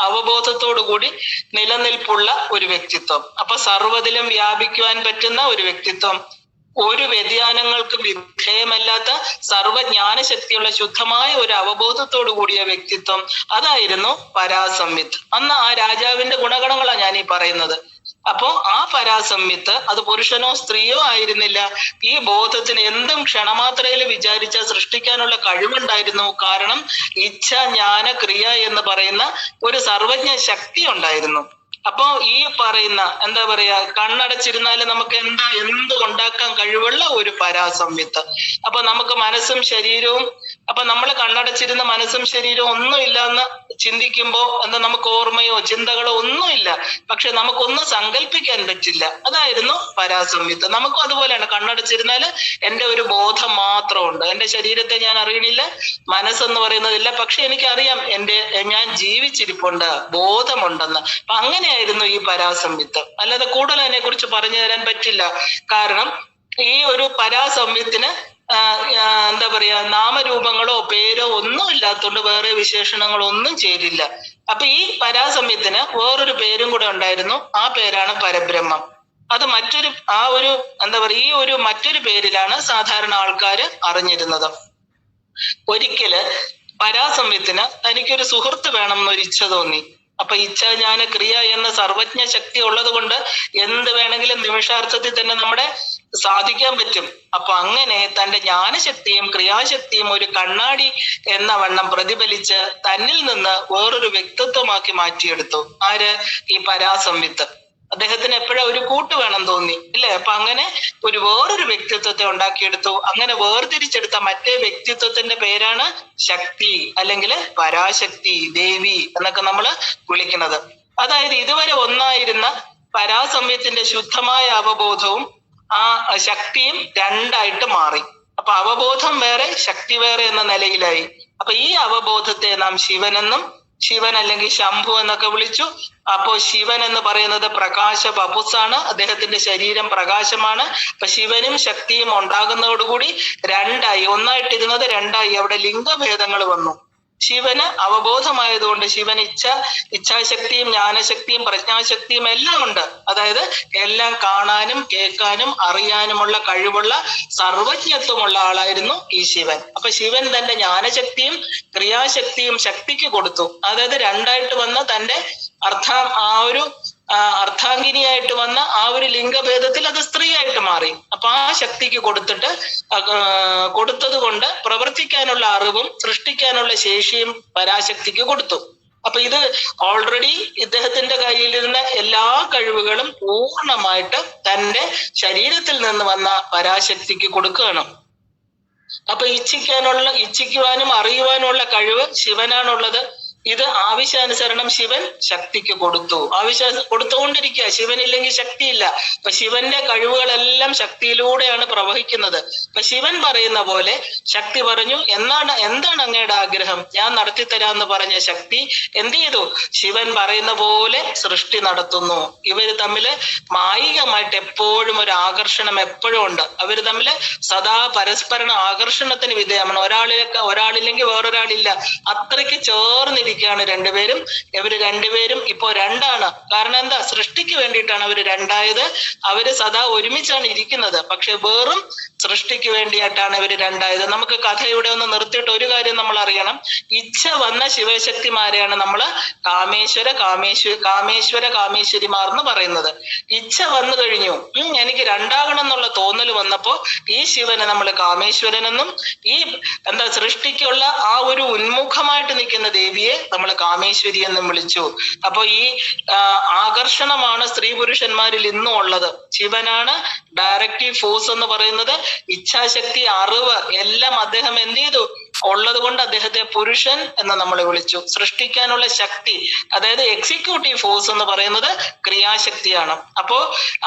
അവബോധത്തോടു കൂടി നിലനിൽപ്പുള്ള ഒരു വ്യക്തിത്വം. അപ്പൊ സർവ്വതിലും വ്യാപിക്കുവാൻ പറ്റുന്ന ഒരു വ്യക്തിത്വം, ഒരു വ്യതിയാനങ്ങൾക്കും വിധേയമല്ലാത്ത സർവജ്ഞാനശക്തിയുള്ള ശുദ്ധമായ ഒരു അവബോധത്തോടു കൂടിയ വ്യക്തിത്വം, അതായിരുന്നു പരാസംവിത്ത്. അന്ന് ആ രാജാവിന്റെ ഗുണഗണങ്ങളാണ് ഞാൻ ഈ പറയുന്നത്. അപ്പോ ആ പരാസംവിത്ത് അത് പുരുഷനോ സ്ത്രീയോ ആയിരുന്നില്ല. ഈ ബോധത്തിന് എന്തും ക്ഷണമാത്രയിൽ വിചാരിച്ച സൃഷ്ടിക്കാനുള്ള കഴിവുണ്ടായിരുന്നു. കാരണം ഇച്ഛ ജ്ഞാന ക്രിയ എന്ന് പറയുന്ന ഒരു സർവജ്ഞ ശക്തി ഉണ്ടായിരുന്നു. അപ്പോ ഈ പറയുന്ന എന്താ പറയാ, കണ്ണടച്ചിരുന്നാല് നമുക്ക് എന്ത് ഉണ്ടാക്കാൻ കഴിവുള്ള ഒരു പരാസംവിത്ത്. അപ്പൊ നമുക്ക് മനസ്സും ശരീരവും, അപ്പൊ നമ്മൾ കണ്ണടച്ചിരുന്ന മനസ്സും ശരീരവും ഒന്നുമില്ല എന്ന് ചിന്തിക്കുമ്പോ എന്താ, നമുക്ക് ഓർമ്മയോ ചിന്തകളോ ഒന്നുമില്ല. പക്ഷെ നമുക്കൊന്നും സങ്കല്പിക്കാൻ പറ്റില്ല. അതായിരുന്നു പരാസംവിത്ത്. നമുക്കും അതുപോലെയാണ്. കണ്ണടച്ചിരുന്നാല് എന്റെ ഒരു ബോധം മാത്രമുണ്ട്, എന്റെ ശരീരത്തെ ഞാൻ അറിയണില്ല, മനസ്സെന്ന് പറയുന്നതില്ല. പക്ഷെ എനിക്കറിയാം ഞാൻ ജീവിച്ചിരിപ്പുണ്ട്, ബോധമുണ്ടെന്ന്. അപ്പൊ അങ്ങനെയായിരുന്നു ഈ പരാസംവിത്ത്. അല്ലാതെ കൂടുതൽ അതിനെ കുറിച്ച് പറഞ്ഞു തരാൻ പറ്റില്ല. കാരണം ഈ ഒരു പരാസംയത്തിന് എന്താ പറയാ, നാമരൂപങ്ങളോ പേരോ ഒന്നും ഇല്ലാത്തതുകൊണ്ട് വേറെ വിശേഷണങ്ങളൊന്നും ചേരില്ല. അപ്പൊ ഈ പരാസംയത്തിന് വേറൊരു പേരും കൂടെ ഉണ്ടായിരുന്നു. ആ പേരാണ് പരബ്രഹ്മം. അത് മറ്റൊരു എന്താ പറയാ, ഈ ഒരു മറ്റൊരു പേരിലാണ് സാധാരണ ആൾക്കാര് അറിഞ്ഞിരുന്നത്. ഒരിക്കല് പരാസംയത്തിന് തനിക്കൊരു സുഹൃത്ത് വേണം എന്നൊരു ഇച്ഛ തോന്നി. അപ്പൊ ഇച്ഛ, ജ്ഞാന, ക്രിയ എന്ന സർവജ്ഞ ശക്തി ഉള്ളത് കൊണ്ട് എന്ത് വേണമെങ്കിലും നിമിഷാർത്ഥത്തിൽ തന്നെ നമ്മുടെ സാധിക്കാൻ പറ്റും. അപ്പൊ അങ്ങനെ തന്റെ ജ്ഞാനശക്തിയും ക്രിയാശക്തിയും ഒരു കണ്ണാടി എന്ന വണ്ണം പ്രതിഫലിച്ച് തന്നിൽ നിന്ന് വേറൊരു വ്യക്തിത്വമാക്കി മാറ്റിയെടുത്തു. ആര്? ഈ പരാസംവിത്ത്. അദ്ദേഹത്തിന് എപ്പോഴാ ഒരു കൂട്ട് വേണം തോന്നി, ഇല്ലേ? അപ്പൊ അങ്ങനെ വേറൊരു വ്യക്തിത്വത്തെ ഉണ്ടാക്കിയെടുത്തു. അങ്ങനെ വേർതിരിച്ചെടുത്ത മറ്റേ വ്യക്തിത്വത്തിന്റെ പേരാണ് ശക്തി, അല്ലെങ്കിൽ പരാശക്തി, ദേവി എന്നൊക്കെ നമ്മൾ വിളിക്കുന്നത്. അതായത് ഇതുവരെ ഒന്നായിരുന്ന പരാസംയത്തിന്റെ ശുദ്ധമായ അവബോധവും ആ ശക്തിയും രണ്ടായിട്ട് മാറി. അപ്പൊ അവബോധം വേറെ, ശക്തി വേറെ എന്ന നിലയിലായി. അപ്പൊ ഈ അവബോധത്തെ നാം ശിവനെന്നും, ശിവൻ അല്ലെങ്കിൽ ശംഭു എന്നൊക്കെ വിളിച്ചു. അപ്പോ ശിവൻ എന്ന് പറയുന്നത് പ്രകാശ വപുസ്സാണ്. അദ്ദേഹത്തിന്റെ ശരീരം പ്രകാശമാണ്. അപ്പൊ ശിവനും ശക്തിയും ഉണ്ടാകുന്നതോടുകൂടി രണ്ടായി, ഒന്നായിട്ടിരുന്നത് രണ്ടായി. അവിടെ ലിംഗഭേദങ്ങൾ വന്നു. ശിവന് അവബോധമായതുകൊണ്ട് ശിവൻ ഇച്ഛാശക്തിയും ജ്ഞാനശക്തിയും പ്രജ്ഞാശക്തിയും എല്ലാം ഉണ്ട്. അതായത് എല്ലാം കാണാനും കേൾക്കാനും അറിയാനുമുള്ള കഴിവുള്ള സർവജ്ഞത്വമുള്ള ആളായിരുന്നു ഈ ശിവൻ. അപ്പൊ ശിവൻ തന്റെ ജ്ഞാനശക്തിയും ക്രിയാശക്തിയും ശക്തിക്ക് കൊടുത്തു. അതായത് രണ്ടായിട്ട് വന്ന തന്റെ അർത്ഥാംഗിനിയായിട്ട് വന്ന ആ ഒരു ലിംഗഭേദത്തിൽ അത് സ്ത്രീയായിട്ട് മാറി. അപ്പൊ ആ ശക്തിക്ക് കൊടുത്തത് കൊണ്ട് പ്രവർത്തിക്കാനുള്ള അറിവും സൃഷ്ടിക്കാനുള്ള ശേഷിയും പരാശക്തിക്ക് കൊടുത്തു. അപ്പൊ ഇത് ഓൾറെഡി ഇദ്ദേഹത്തിന്റെ കയ്യിലിരുന്ന എല്ലാ കഴിവുകളും പൂർണ്ണമായിട്ട് തന്റെ ശരീരത്തിൽ നിന്ന് വന്ന പരാശക്തിക്ക് കൊടുക്കുകയാണ്. അപ്പൊ ഇച്ഛിക്കുവാനും അറിയുവാനുമുള്ള കഴിവ് ശിവനാണുള്ളത്. ഇത് ആവശ്യാനുസരണം ശിവൻ ശക്തിക്ക് കൊടുത്തു. കൊടുത്തുകൊണ്ടിരിക്കുക. ശിവനില്ലെങ്കിൽ ശക്തിയില്ല. അപ്പൊ ശിവന്റെ കഴിവുകളെല്ലാം ശക്തിയിലൂടെയാണ് പ്രവഹിക്കുന്നത്. അപ്പൊ ശിവൻ പറയുന്ന പോലെ ശക്തി പറഞ്ഞു, എന്താണ് അങ്ങയുടെ ആഗ്രഹം? ഞാൻ നടത്തിത്തരാന്ന് പറഞ്ഞ ശക്തി എന്ത് ചെയ്തു? ശിവൻ പറയുന്ന പോലെ സൃഷ്ടി നടത്തുന്നു. ഇവര് തമ്മില് മായികമായിട്ട് എപ്പോഴും ഒരു ആകർഷണം എപ്പോഴും ഉണ്ട്. അവര് തമ്മില് സദാ പരസ്പര ആകർഷണത്തിന് വിധേയമാണ്. ഒരാളില്ലെങ്കിൽ വേറൊരാളില്ല. അത്രയ്ക്ക് ചേർന്നിരിക്കും രണ്ടുപേരും. ഇവര് രണ്ടുപേരും ഇപ്പോ രണ്ടാണ്. കാരണം എന്താ? സൃഷ്ടിക്ക് വേണ്ടിയിട്ടാണ് അവര് രണ്ടായത്. അവര് സദാ ഒരുമിച്ചാണ് ഇരിക്കുന്നത്. പക്ഷെ വേറും സൃഷ്ടിക്ക് വേണ്ടിയിട്ടാണ് ഇവര് രണ്ടായത്. നമുക്ക് കഥ ഇവിടെ ഒന്ന് നിർത്തിയിട്ട് ഒരു കാര്യം നമ്മൾ അറിയണം. ഇച്ഛ വന്ന ശിവശക്തിമാരെയാണ് നമ്മള് കാമേശ്വരമാർ എന്ന് പറയുന്നത്. ഇച്ഛ വന്നു കഴിഞ്ഞു, എനിക്ക് രണ്ടാകണം എന്നുള്ള തോന്നൽ വന്നപ്പോ ഈ ശിവനെ നമ്മൾ കാമേശ്വരനെന്നും, ഈ സൃഷ്ടിക്കുള്ള ആ ഒരു ഉന്മുഖമായിട്ട് നിൽക്കുന്ന ദേവിയെ നമ്മൾ കാമേശ്വരി എന്നും വിളിച്ചു. അപ്പൊ ഈ ആകർഷണമാണ് സ്ത്രീ പുരുഷന്മാരിൽ ഇന്നും ഉള്ളത്. ശിവനാണ് ഡയറക്റ്റീവ് ഫോഴ്സ് എന്ന് പറയുന്നത്. ഇച്ഛാശക്തി, അറിവ് എല്ലാം അദ്ദേഹം എന്ത് ചെയ്തു? ഉള്ളത് കൊണ്ട് അദ്ദേഹത്തെ പുരുഷൻ എന്ന് നമ്മൾ വിളിച്ചു. സൃഷ്ടിക്കാനുള്ള ശക്തി, അതായത് എക്സിക്യൂട്ടീവ് ഫോഴ്സ് എന്ന് പറയുന്നത് ക്രിയാശക്തിയാണ്. അപ്പോ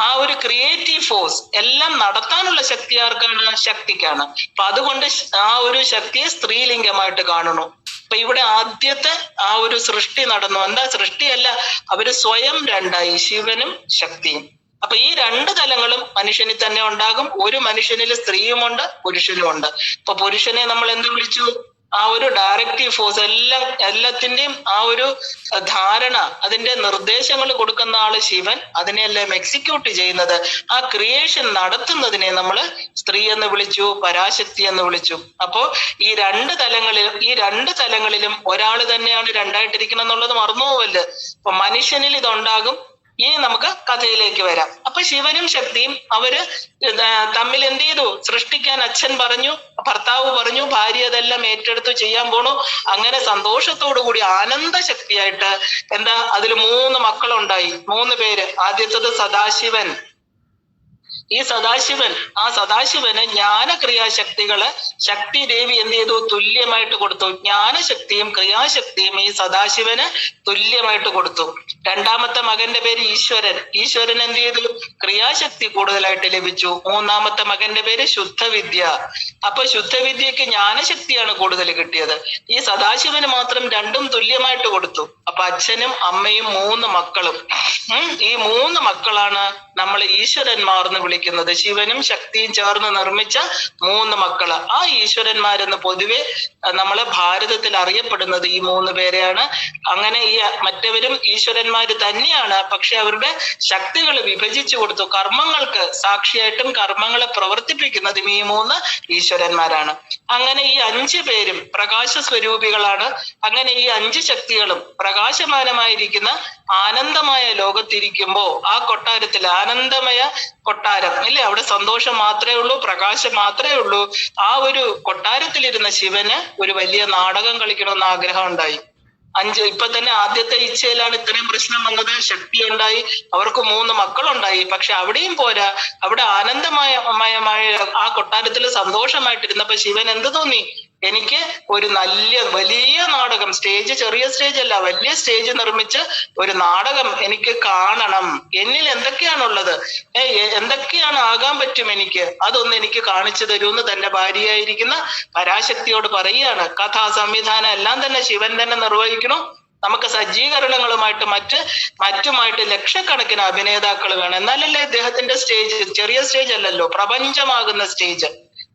ആ ഒരു ക്രിയേറ്റീവ് ഫോഴ്സ് എല്ലാം നടത്താനുള്ള ശക്തി ആർക്കാണ്? ശക്തിക്കാണ്. അപ്പൊ അതുകൊണ്ട് ആ ഒരു ശക്തിയെ സ്ത്രീലിംഗമായിട്ട് കാണുന്നു. അപ്പൊ ഇവിടെ ആദ്യത്തെ ആ ഒരു സൃഷ്ടി നടന്നു. എന്താ? സൃഷ്ടിയല്ല, അവര് സ്വയം രണ്ടായി, ശിവനും ശക്തിയും. അപ്പൊ ഈ രണ്ട് തലങ്ങളും മനുഷ്യനിൽ തന്നെ ഉണ്ടാകും. ഒരു മനുഷ്യനിൽ സ്ത്രീയുമുണ്ട്, പുരുഷനുമുണ്ട്. ഇപ്പൊ പുരുഷനെ നമ്മൾ എന്ത് വിളിച്ചു? ആ ഒരു ഡയറക്റ്റീവ് ഫോഴ്സ്, എല്ലാത്തിന്റെയും ആ ഒരു ധാരണ, അതിന്റെ നിർദ്ദേശങ്ങൾ കൊടുക്കുന്ന ആള് ശിവൻ. അതിനെല്ലാം എക്സിക്യൂട്ട് ചെയ്യുന്നത്, ആ ക്രിയേഷൻ നടത്തുന്നതിനെ നമ്മൾ സ്ത്രീ എന്ന് വിളിച്ചു, പരാശക്തി എന്ന് വിളിച്ചു. അപ്പോ ഈ രണ്ട് തലങ്ങളിലും ഒരാൾ തന്നെയാണ് രണ്ടായിട്ടിരിക്കണം എന്നുള്ളത് മറന്നുപോവല്ല്. അപ്പൊ മനുഷ്യനിൽ ഇതുണ്ടാകും. ഇനി നമുക്ക് കഥയിലേക്ക് വരാം. അപ്പൊ ശിവനും ശക്തിയും അവര് തമ്മിൽ എന്ത് ചെയ്തു? സൃഷ്ടിക്കാൻ അച്ഛൻ പറഞ്ഞു, ഭർത്താവ് പറഞ്ഞു, ഭാര്യ അതെല്ലാം ഏറ്റെടുത്ത് ചെയ്യാൻ പോണു. അങ്ങനെ സന്തോഷത്തോടു കൂടി ആനന്ദ ശക്തിയായിട്ട് അതിൽ 3 മക്കളുണ്ടായി. 3 പേര്. ആദ്യത്തത് സദാശിവൻ. ഈ സദാശിവന് ജ്ഞാനക്രിയാശക്തികള് ശക്തി ദേവി എന്ത് ചെയ്തു? തുല്യമായിട്ട് കൊടുത്തു. ജ്ഞാനശക്തിയും ക്രിയാശക്തിയും ഈ സദാശിവന് തുല്യമായിട്ട് കൊടുത്തു. രണ്ടാമത്തെ മകന്റെ പേര് ഈശ്വരൻ. ഈശ്വരൻ എന്ത് ചെയ്തു? ക്രിയാശക്തി കൂടുതലായിട്ട് ലഭിച്ചു. മൂന്നാമത്തെ മകന്റെ പേര് ശുദ്ധവിദ്യ. അപ്പൊ ശുദ്ധവിദ്യക്ക് ജ്ഞാനശക്തിയാണ് കൂടുതൽ കിട്ടിയത്. ഈ സദാശിവന് മാത്രം രണ്ടും തുല്യമായിട്ട് കൊടുത്തു. അപ്പൊ അച്ഛനും അമ്മയും 3 മക്കളും. ഈ 3 മക്കളാണ് നമ്മൾ ഈശ്വരന്മാർ എന്ന് വിളിക്കുന്നത്. ശിവനും ശക്തിയും ചേർന്ന് നിർമ്മിച്ച 3 മക്കള്. ആ ഈശ്വരന്മാരെന്ന് പൊതുവെ നമ്മളെ ഭാരതത്തിൽ അറിയപ്പെടുന്നത് ഈ 3 പേരെയാണ്. അങ്ങനെ ഈ മറ്റവരും ഈശ്വരന്മാര് തന്നെയാണ്. പക്ഷെ അവരുടെ ശക്തികൾ വിഭജിച്ചു കൊടുത്തു. കർമ്മങ്ങൾക്ക് സാക്ഷിയായിട്ടും കർമ്മങ്ങളെ പ്രവർത്തിപ്പിക്കുന്നതും ഈ 3 ഈശ്വരന്മാരാണ്. അങ്ങനെ ഈ 5 പേരും പ്രകാശ സ്വരൂപികളാണ്. അങ്ങനെ ഈ 5 ശക്തികളും പ്രകാശമാനമായിരിക്കുന്ന ആനന്ദമായ ലോകത്തിരിക്കുമ്പോ ആ കൊട്ടാരത്തിൽ ആനന്ദമയ കൊട്ടാരം ഇല്ലേ, അവിടെ സന്തോഷം മാത്രമേ ഉള്ളൂ, പ്രകാശം മാത്രമേ ഉള്ളൂ. ആ ഒരു കൊട്ടാരത്തിലിരുന്ന ശിവന് ഒരു വലിയ നാടകം കളിക്കണമെന്ന് ആഗ്രഹം ഉണ്ടായി. ഇപ്പൊ തന്നെ ആദ്യത്തെ ഇച്ഛയിലാണ് ഇത്രയും പ്രശ്നം വന്നത്. ശക്തി ഉണ്ടായി, അവർക്ക് 3 മക്കളുണ്ടായി. പക്ഷെ അവിടെയും പോരാ, അവിടെ ആനന്ദമയമായ ആ കൊട്ടാരത്തിൽ സന്തോഷമായിട്ടിരുന്നപ്പോ ശിവൻ എന്ത് തോന്നി? എനിക്ക് ഒരു വലിയ നാടകം, സ്റ്റേജ് ചെറിയ സ്റ്റേജ് അല്ല, വലിയ സ്റ്റേജ് നിർമ്മിച്ച് ഒരു നാടകം എനിക്ക് കാണണം. എന്നിൽ എന്തൊക്കെയാണുള്ളത്, എന്തൊക്കെയാണ് ആകാൻ പറ്റും എനിക്ക്, അതൊന്ന് എനിക്ക് കാണിച്ചു തരൂന്ന് തന്റെ ഭാര്യയായിരിക്കുന്ന പരാശക്തിയോട് പറയുകയാണ്. കഥാ സംവിധാനം എല്ലാം തന്നെ ശിവൻ തന്നെ നിർവഹിക്കണം. നമുക്ക് സജ്ജീകരണങ്ങളുമായിട്ട് മറ്റുമായിട്ട് ലക്ഷക്കണക്കിന് അഭിനേതാക്കൾ വേണം. എന്നാലല്ലേ ഇദ്ദേഹത്തിന്റെ സ്റ്റേജ് ചെറിയ സ്റ്റേജ് അല്ലല്ലോ, പ്രപഞ്ചമാകുന്ന സ്റ്റേജ്.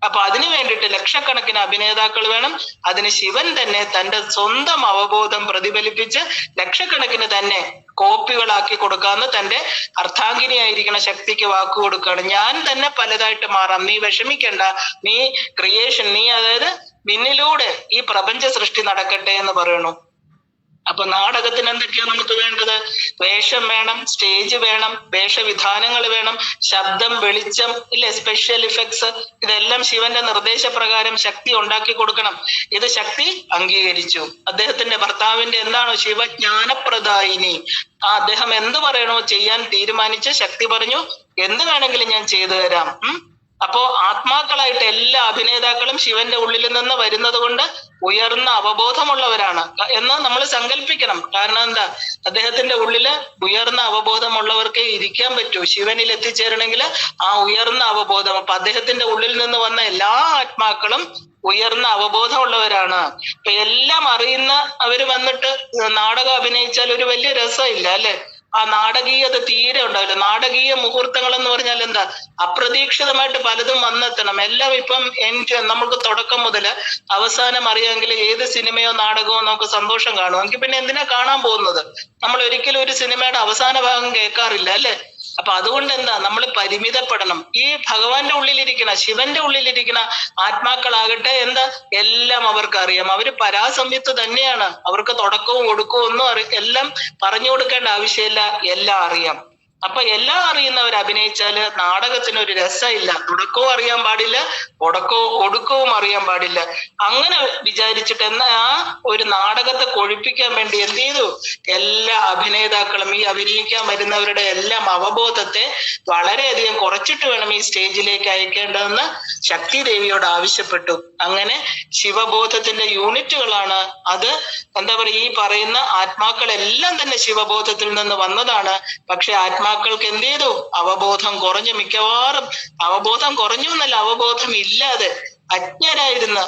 അപ്പൊ അതിനു വേണ്ടിയിട്ട് ലക്ഷക്കണക്കിന് അഭിനേതാക്കൾ വേണം. അതിന് ശിവൻ തന്നെ തന്റെ സ്വന്തം അവബോധം പ്രതിഫലിപ്പിച്ച് ലക്ഷക്കണക്കിന് തന്നെ കോപ്പികളാക്കി കൊടുക്കാന്ന് തന്റെ അർത്ഥാംഗിനിയായിരിക്കുന്ന ശക്തിക്ക് വാക്കു കൊടുക്കുകയാണ്. ഞാൻ തന്നെ പലതായിട്ട് മാറാം, നീ വിഷമിക്കണ്ട, നീ ക്രിയേഷൻ, നീ അതായത് നിന്നിലൂടെ ഈ പ്രപഞ്ച സൃഷ്ടി നടക്കട്ടെ എന്ന് പറയണു. അപ്പൊ നാടകത്തിന് എന്തൊക്കെയാ നമുക്ക് വേണ്ടത്? വേഷം വേണം, സ്റ്റേജ് വേണം, വേഷവിധാനങ്ങൾ വേണം, ശബ്ദം, വെളിച്ചം ഇല്ലേ, സ്പെഷ്യൽ ഇഫക്ട്സ്, ഇതെല്ലാം ശിവന്റെ നിർദ്ദേശപ്രകാരം ശക്തി ഉണ്ടാക്കി കൊടുക്കണം. ഇത് ശക്തി അംഗീകരിച്ചു. അദ്ദേഹത്തിന്റെ ഭർത്താവിന്റെ എന്താണ് ശിവജ്ഞാനപ്രദായിനി, അദ്ദേഹം എന്ത് പറയണോ ചെയ്യാൻ തീരുമാനിച്ച് ശക്തി പറഞ്ഞു എന്ത് വേണമെങ്കിലും ഞാൻ ചെയ്തു തരാം. അപ്പോ ആത്മാക്കളായിട്ട് എല്ലാ അഭിനേതാക്കളും ശിവന്റെ ഉള്ളിൽ നിന്ന് വരുന്നത് കൊണ്ട് ഉയർന്ന അവബോധമുള്ളവരാണ് എന്ന് നമ്മൾ സങ്കല്പിക്കണം. കാരണം എന്താ, അദ്ദേഹത്തിന്റെ ഉള്ളില് ഉയർന്ന അവബോധമുള്ളവർക്കേ ഇരിക്കാൻ പറ്റൂ. ശിവനിൽ എത്തിച്ചേരണമെങ്കിൽ ആ ഉയർന്ന അവബോധം. അപ്പൊ അദ്ദേഹത്തിന്റെ ഉള്ളിൽ നിന്ന് വന്ന എല്ലാ ആത്മാക്കളും ഉയർന്ന അവബോധമുള്ളവരാണ്. ഇപ്പൊ എല്ലാം അറിയുന്ന അവര് വന്നിട്ട് നാടകം അഭിനയിച്ചാൽ ഒരു വലിയ രസമില്ല അല്ലെ. ആ നാടകീയത തീരെ ഉണ്ടാവില്ല. നാടകീയ മുഹൂർത്തങ്ങൾ എന്ന് പറഞ്ഞാൽ എന്താ, അപ്രതീക്ഷിതമായിട്ട് പലതും വന്നെത്തണം. എല്ലാം ഇപ്പം നമുക്ക് തുടക്കം മുതൽ അവസാനം അറിയാമെങ്കിൽ ഏത് സിനിമയോ നാടകമോ നമുക്ക് സന്തോഷം കാണുമെങ്കിൽ പിന്നെ എന്തിനാ കാണാൻ പോകുന്നത്? നമ്മൾ ഒരിക്കലും ഒരു സിനിമയുടെ അവസാന ഭാഗം കേൾക്കാറില്ല അല്ലെ. അപ്പൊ അതുകൊണ്ട് എന്താ, നമ്മൾ പരിമിതപ്പെടണം. ഈ ഭഗവാന്റെ ഉള്ളിലിരിക്കുന്ന ശിവന്റെ ഉള്ളിലിരിക്കുന്ന ആത്മാക്കളാകട്ടെ എന്താ, എല്ലാം അവർക്ക് അറിയാം. അവര് പരാസംയുക്ത തന്നെയാണ്. അവർക്ക് തുടക്കവും ഒടുക്കവും ഒന്നും എല്ലാം പറഞ്ഞു കൊടുക്കേണ്ട ആവശ്യമില്ല, എല്ലാം അറിയാം. അപ്പൊ എല്ലാം അറിയുന്നവർ അഭിനയിച്ചാല് നാടകത്തിന് ഒരു രസമില്ല. തുടക്കവും അറിയാൻ പാടില്ല, ഒടുക്കവും അറിയാൻ പാടില്ല. അങ്ങനെ വിചാരിച്ചിട്ട് ആ ഒരു നാടകത്തെ കൊഴിപ്പിക്കാൻ വേണ്ടി എന്ത് ചെയ്തു, എല്ലാ അഭിനേതാക്കളും ഈ അഭിനയിക്കാൻ വരുന്നവരുടെ എല്ലാം അവബോധത്തെ വളരെയധികം കുറച്ചിട്ട് വേണം ഈ സ്റ്റേജിലേക്ക് അയക്കേണ്ടതെന്ന് ശക്തി ദേവിയോട് ആവശ്യപ്പെട്ടു. അങ്ങനെ ശിവബോധത്തിന്റെ യൂണിറ്റുകളാണ് അത്. എന്താ പറയുക, ഈ പറയുന്ന ആത്മാക്കളെല്ലാം തന്നെ ശിവബോധത്തിൽ നിന്ന് വന്നതാണ്. പക്ഷെ ആത്മാക്കൾക്ക് എന്ത് ചെയ്തു, അവബോധം കുറഞ്ഞു. മിക്കവാറും അവബോധം കുറഞ്ഞു എന്നല്ല, അവബോധം ഇല്ലാതെ അജ്ഞരായിരുന്ന്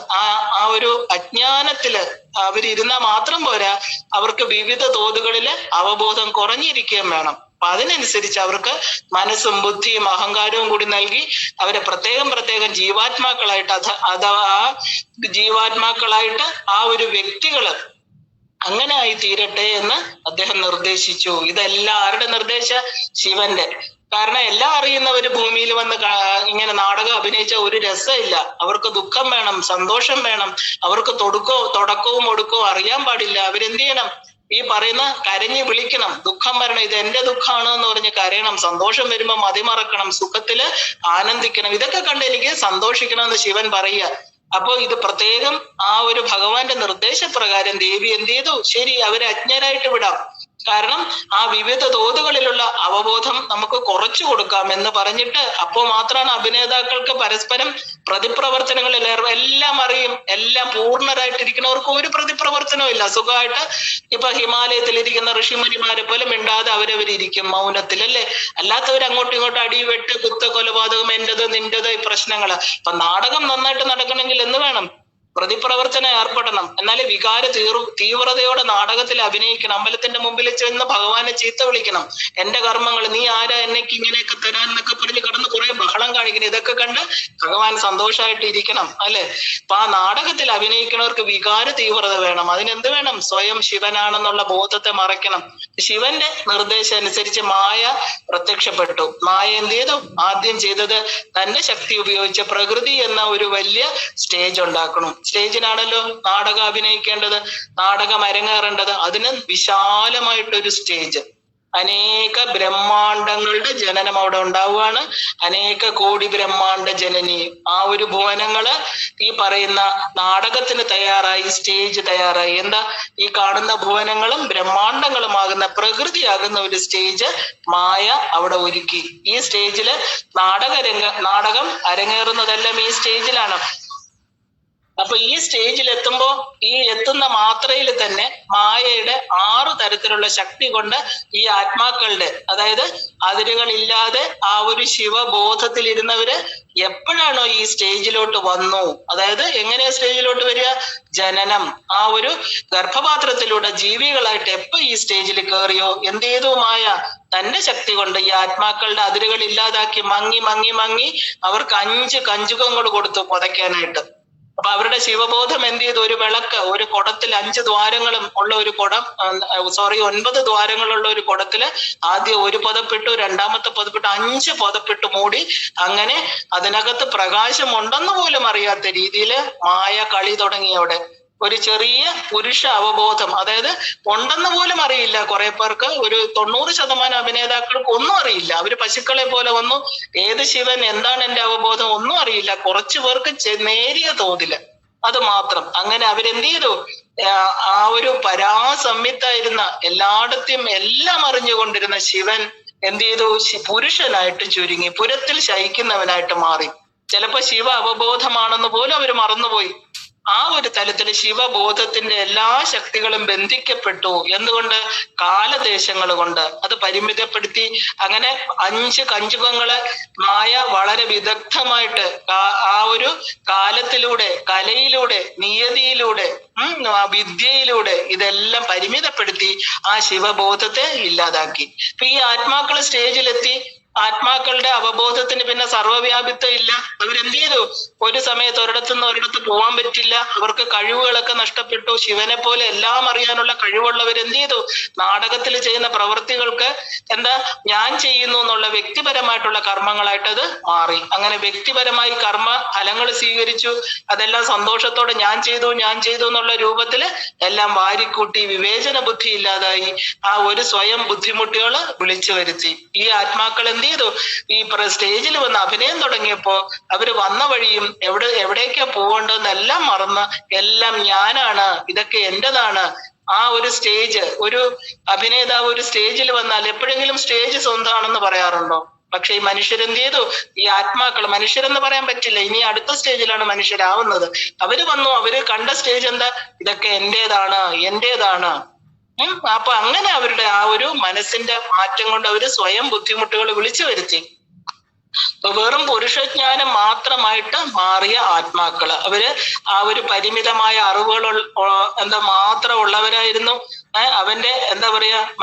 ആ ഒരു അജ്ഞാനത്തില് അവരിരുന്നാൽ മാത്രം പോരാ, അവർക്ക് വിവിധ തോതുകളില് അവബോധം കുറഞ്ഞിരിക്കുകയും വേണം. അപ്പൊ അതിനനുസരിച്ച് അവർക്ക് മനസ്സും ബുദ്ധിയും അഹങ്കാരവും കൂടി നൽകി അവരെ പ്രത്യേകം ജീവാത്മാക്കളായിട്ട് അഥവാ ജീവാത്മാക്കളായിട്ട് ആ ഒരു വ്യക്തികള് അങ്ങനെ ആയി തീരട്ടെ എന്ന് അദ്ദേഹം നിർദ്ദേശിച്ചു. ഇതെല്ലാം ആരുടെ നിർദ്ദേശ? ശിവന്റെ. കാരണം എല്ലാം അറിയുന്നവര് ഭൂമിയിൽ വന്ന് ഇങ്ങനെ നാടകം അഭിനയിച്ച ഒരു രസമില്ല. അവർക്ക് ദുഃഖം വേണം, സന്തോഷം വേണം. അവർക്ക് തുടക്കവും ഒടുക്കവും അറിയാൻ പാടില്ല. അവരെന്ത് ചെയ്യണം, ഈ പറയുന്ന കരഞ്ഞു വിളിക്കണം. ദുഃഖം വരണം, ഇത് എന്റെ ദുഃഖമാണ് എന്ന് പറഞ്ഞ് കരയണം. സന്തോഷം വരുമ്പോ മതിമറക്കണം, സുഖത്തില് ആനന്ദിക്കണം. ഇതൊക്കെ കണ്ട് എനിക്ക് സന്തോഷിക്കണം എന്ന് ശിവൻ പറയുക. അപ്പോ ഇത് പ്രത്യേകം ആ ഒരു ഭഗവാന്റെ നിർദ്ദേശപ്രകാരം ദേവി എന്ത് ചെയ്തു, ശരി അവരെ അജ്ഞരായിട്ട് വിടാം, കാരണം ആ വിവിധ തോതുകളിലുള്ള അവബോധം നമുക്ക് കുറച്ചു കൊടുക്കാം എന്ന് പറഞ്ഞിട്ട്, അപ്പോൾ മാത്രമാണ് അഭിനേതാക്കൾക്ക് പരസ്പരം പ്രതിപ്രവർത്തനങ്ങളിൽ എല്ലാം അറിയും. എല്ലാം പൂർണ്ണരായിട്ടിരിക്കുന്നവർക്ക് ഒരു പ്രതിപ്രവർത്തനവും ഇല്ല. സുഖമായിട്ട് ഇപ്പൊ ഹിമാലയത്തിലിരിക്കുന്ന ഋഷിമുനിമാരെ പോലെ മിണ്ടാതെ അവരവരിയ്ക്കും മൗനത്തിൽ അല്ലേ. അല്ലാത്തവർ അങ്ങോട്ടും ഇങ്ങോട്ടും അടിവെട്ട്, കുത്ത, കൊലപാതകം, എന്റേത് നിന്റേത്, ഈ പ്രശ്നങ്ങള്. അപ്പൊ നാടകം നന്നായിട്ട് നടക്കണമെങ്കിൽ എന്ത് വേണം, പ്രതിപ്രവർത്തനം ഏർപ്പെടണം. എന്നാലേ തീവ്രതയോടെ നാടകത്തിൽ അഭിനയിക്കണം. അമ്പലത്തിന്റെ മുമ്പിൽ ചെന്ന് ഭഗവാനെ ചീത്ത വിളിക്കണം. എന്റെ കർമ്മങ്ങൾ, നീ ആരാ എന്നൊക്കെ ഇങ്ങനെയൊക്കെ തരാൻ എന്നൊക്കെ പറഞ്ഞ് കിടന്ന് കുറെ ബഹളം കാണിക്കണം. ഇതൊക്കെ കണ്ട് ഭഗവാൻ സന്തോഷമായിട്ട് ഇരിക്കണം അല്ലെ. അപ്പൊ ആ നാടകത്തിൽ അഭിനയിക്കുന്നവർക്ക് വികാര തീവ്രത വേണം. അതിനെന്ത് വേണം? സ്വയം ശിവനാണെന്നുള്ള ബോധത്തെ മറയ്ക്കണം. ശിവന്റെ നിർദ്ദേശം അനുസരിച്ച് മായ പ്രത്യക്ഷപ്പെട്ടു. മായ എന്ത് ചെയ്തു? ആദ്യം ചെയ്തത് തന്റെ ശക്തി ഉപയോഗിച്ച് പ്രകൃതി എന്ന ഒരു വലിയ സ്റ്റേജ് ഉണ്ടാക്കണം. സ്റ്റേജിനാണല്ലോ നാടകം അഭിനയിക്കേണ്ടത്, നാടകം അരങ്ങേറേണ്ടത്. അതിന് വിശാലമായിട്ടൊരു സ്റ്റേജ്, അനേക ബ്രഹ്മാണ്ടങ്ങളുടെ ജനനം അവിടെ ഉണ്ടാവുകയാണ്. അനേക കോടി ബ്രഹ്മാണ്ട ജനനി. ആ ഒരു ഭുവനങ്ങള് ഈ പറയുന്ന നാടകത്തിന് തയ്യാറായി, സ്റ്റേജ് തയ്യാറായി. എന്താ? ഈ കാണുന്ന ഭുവനങ്ങളും ബ്രഹ്മാണ്ടങ്ങളുമാകുന്ന പ്രകൃതിയാകുന്ന ഒരു സ്റ്റേജ് മായ അവിടെ ഒരുക്കി. ഈ സ്റ്റേജില് നാടകം അരങ്ങേറുന്നതെല്ലാം ഈ സ്റ്റേജിലാണ്. അപ്പൊ ഈ സ്റ്റേജിൽ എത്തുമ്പോ ഈ എത്തുന്ന മാത്രയിൽ തന്നെ മായയുടെ 6 തരത്തിലുള്ള ശക്തി കൊണ്ട് ഈ ആത്മാക്കളുടെ, അതായത് അതിരുകളില്ലാതെ ആ ഒരു ശിവബോധത്തിൽ ഇരുന്നവര് എപ്പോഴാണോ ഈ സ്റ്റേജിലോട്ട് വന്നു, അതായത് എങ്ങനെയാ സ്റ്റേജിലോട്ട് വരിക? ജനനം, ആ ഒരു ഗർഭപാത്രത്തിലൂടെ ജീവികളായിട്ട് എപ്പോ ഈ സ്റ്റേജിൽ കയറിയോ എന്ത് ചെയ്തു? മായ തന്റെ ശക്തി കൊണ്ട് ഈ ആത്മാക്കളുടെ അതിരുകൾ ഇല്ലാതാക്കി മങ്ങി അവർക്ക് 5 കഞ്ചുകങ്ങൾ കൊടുത്തു പുതയ്ക്കാനായിട്ട്. അപ്പൊ അവരുടെ ശിവബോധം എന്ത് ചെയ്തു? ഒരു വിളക്ക്, ഒരു കുടത്തിൽ 5 ദ്വാരങ്ങളും ഉള്ള ഒരു കുടം, 9 ദ്വാരങ്ങളുള്ള ഒരു കുടത്തില് ആദ്യം 1 പുതപ്പിട്ടു, രണ്ടാമത്തെ പുതപ്പിട്ടു, 5 പുതപ്പിട്ട് മൂടി. അങ്ങനെ അതിനകത്ത് പ്രകാശം ഉണ്ടെന്ന് പോലും അറിയാത്ത രീതിയിൽ മായ കളി തുടങ്ങി. അവിടെ ഒരു ചെറിയ പുരുഷ അവബോധം, അതായത് ഉണ്ടെന്ന് പോലും അറിയില്ല. കുറെ പേർക്ക്, ഒരു 90% അഭിനേതാക്കൾക്ക് ഒന്നും അറിയില്ല. അവര് പശുക്കളെ പോലെ വന്നു. ഏത് ശിവൻ, എന്താണ് എന്റെ അവബോധം, ഒന്നും അറിയില്ല. കുറച്ചു പേർക്ക് നേരിയ തോതില് അത് മാത്രം. അങ്ങനെ അവരെന്ത് ചെയ്തു? ആ ഒരു പരാസംവിത്തായിരുന്ന, എല്ലായിടത്തും എല്ലാം അറിഞ്ഞുകൊണ്ടിരുന്ന ശിവൻ എന്ത് ചെയ്തു? പുരുഷനായിട്ട് ചുരുങ്ങി, പുരത്തിൽ ശയിക്കുന്നവനായിട്ട് മാറി. ചിലപ്പോ ശിവ അവബോധമാണെന്ന് പോലും അവര് മറന്നുപോയി. ആ ഒരു തലത്തിൽ ശിവബോധത്തിന്റെ എല്ലാ ശക്തികളും ബന്ധിക്കപ്പെട്ടു. എന്തുകൊണ്ട്? കാലദേശങ്ങൾ കൊണ്ട് അത് പരിമിതപ്പെടുത്തി. അങ്ങനെ 5 കഞ്ചുകങ്ങളെ മായ വളരെ വിദഗ്ധമായിട്ട് ആ ഒരു കാലത്തിലൂടെ, കലയിലൂടെ, നിയതിയിലൂടെ, വിദ്യയിലൂടെ ഇതെല്ലാം പരിമിതപ്പെടുത്തി ആ ശിവബോധത്തെ ഇല്ലാതാക്കി. അപ്പൊ ഈ ആത്മാക്കള് സ്റ്റേജിലെത്തി. ആത്മാക്കളുടെ അവബോധത്തിന് പിന്നെ സർവ്വവ്യാപിത്വം ഇല്ല. അവരെന്ത് ചെയ്തു? ഒരു സമയത്ത് ഒരിടത്തുനിന്ന് ഒരിടത്ത് പോകാൻ പറ്റില്ല. അവർക്ക് കഴിവുകളൊക്കെ നഷ്ടപ്പെട്ടു. ശിവനെ പോലെ എല്ലാം അറിയാനുള്ള കഴിവുള്ളവരെന്ത് ചെയ്തു? നാടകത്തിൽ ചെയ്യുന്ന പ്രവൃത്തികൾക്ക് എന്താ ഞാൻ ചെയ്യുന്നു എന്നുള്ള വ്യക്തിപരമായിട്ടുള്ള കർമ്മങ്ങളായിട്ട് അത് മാറി. അങ്ങനെ വ്യക്തിപരമായി കർമ്മ ഫലങ്ങൾ സ്വീകരിച്ചു. അതെല്ലാം സന്തോഷത്തോടെ ഞാൻ ചെയ്തു എന്നുള്ള രൂപത്തില് എല്ലാം വാരിക്കൂട്ടി വിവേചന ബുദ്ധി ഇല്ലാതായി. ആ ഒരു സ്വയം ബുദ്ധിമുട്ടുകള് വിളിച്ചു വരുത്തി. ഈ ആത്മാക്കൾ എന്ത് ചെയ്തു? ഈ സ്റ്റേജിൽ വന്ന് അഭിനയം തുടങ്ങിയപ്പോ അവര് വന്ന വഴിയും എവിടേക്കാ പോകേണ്ടതെന്നെല്ലാം മറന്ന് എല്ലാം ഞാനാണ്, ഇതൊക്കെ എന്റേതാണ്. ആ ഒരു സ്റ്റേജ്, ഒരു അഭിനേതാവ് ഒരു സ്റ്റേജിൽ വന്നാൽ എപ്പോഴെങ്കിലും സ്റ്റേജ് സ്വന്തമാണെന്ന് പറയാറുണ്ടോ? പക്ഷെ ഈ മനുഷ്യരെന്ത് ചെയ്തു? ഈ ആത്മാക്കൾ, മനുഷ്യരെന്ന് പറയാൻ പറ്റില്ല, ഇനി അടുത്ത സ്റ്റേജിലാണ് മനുഷ്യരാവുന്നത്. അവര് വന്നു, അവര് കണ്ട സ്റ്റേജ് എന്താ? ഇതൊക്കെ എന്റേതാണ്. അപ്പൊ അങ്ങനെ അവരുടെ ആ ഒരു മനസ്സിന്റെ മാറ്റം കൊണ്ട് അവര് സ്വയം ബുദ്ധിമുട്ടുകൾ വിളിച്ചു വരുത്തി. വെറും പുരുഷജ്ഞാനം മാത്രമായിട്ട് മാറിയ ആത്മാക്കള്, അവര് ആ ഒരു പരിമിതമായ അറിവുകൾ മാത്രം ഉള്ളവരായിരുന്നു. അവന്റെ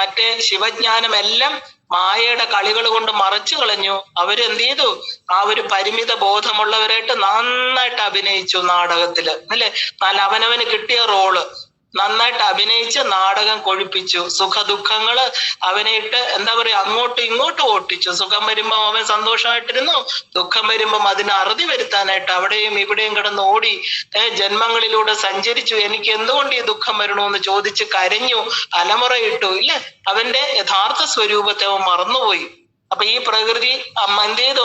മറ്റേ ശിവജ്ഞാനം എല്ലാം മായയുടെ കളികൾ കൊണ്ട് മറച്ചു കളഞ്ഞു. അവരെന്ത് ചെയ്തു? ആ ഒരു പരിമിത ബോധമുള്ളവരായിട്ട് നന്നായിട്ട് അഭിനയിച്ചു നാടകത്തില്, അല്ലെ? അവനവന് കിട്ടിയ റോള് നന്നായിട്ട് അഭിനയിച്ച് നാടകം കൊഴിപ്പിച്ചു. സുഖദുഃഖങ്ങള് അവനായിട്ട് അങ്ങോട്ടും ഇങ്ങോട്ടും ഓട്ടിച്ചു. സുഖം വരുമ്പോ അവൻ സന്തോഷമായിട്ടിരുന്നു, ദുഃഖം വരുമ്പം അതിന് അറുതി വരുത്താനായിട്ട് അവിടെയും ഇവിടെയും കിടന്ന് ഓടി ജന്മങ്ങളിലൂടെ സഞ്ചരിച്ചു. എനിക്ക് എന്തുകൊണ്ട് ഈ ദുഃഖം വരണമെന്ന് ചോദിച്ച് കരഞ്ഞു, അലമുറയിട്ടു. ഇല്ലേ? അവന്റെ യഥാർത്ഥ സ്വരൂപത്തെ അവൻ മറന്നുപോയി. അപ്പൊ ഈ പ്രകൃതി എന്ത് ചെയ്തു?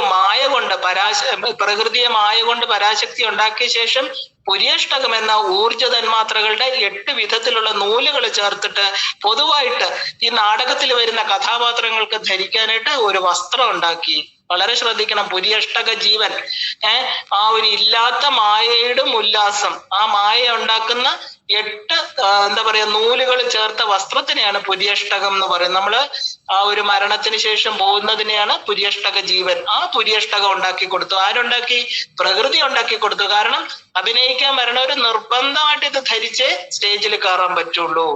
പ്രകൃതിയെ മായ കൊണ്ട് പരാശക്തി ഉണ്ടാക്കിയ ശേഷം പുര്യഷ്ടകം എന്ന ഊർജ തന്മാത്രകളുടെ 8 വിധത്തിലുള്ള നൂലുകൾ ചേർത്തിട്ട് പൊതുവായിട്ട് ഈ നാടകത്തിൽ വരുന്ന കഥാപാത്രങ്ങൾക്ക് ധരിക്കാനായിട്ട് ഒരു വസ്ത്രം ഉണ്ടാക്കി. വളരെ ശ്രദ്ധിക്കണം. പുര്യഷ്ടക ജീവൻ, ആ ഒരു ഇല്ലാത്ത മായയുടെ ഉല്ലാസം, ആ മായ ഉണ്ടാക്കുന്ന 8 നൂലുകൾ ചേർത്ത വസ്ത്രത്തിനെയാണ് പുര്യഷ്ടകം എന്ന് പറയുന്നത്. നമ്മള് ആ ഒരു മരണത്തിന് ശേഷം പോകുന്നതിനെയാണ് പുര്യഷ്ടക ജീവൻ. ആ പുര്യഷ്ടകം ഉണ്ടാക്കി കൊടുത്തു. ആരുണ്ടാക്കി? പ്രകൃതി ഉണ്ടാക്കി കൊടുത്തു. കാരണം അഭിനയിക്കാൻ വരണവര് നിർബന്ധമായിട്ട് ഇത് ധരിച്ചേ സ്റ്റേജിൽ കയറാൻ പറ്റുള്ളൂ.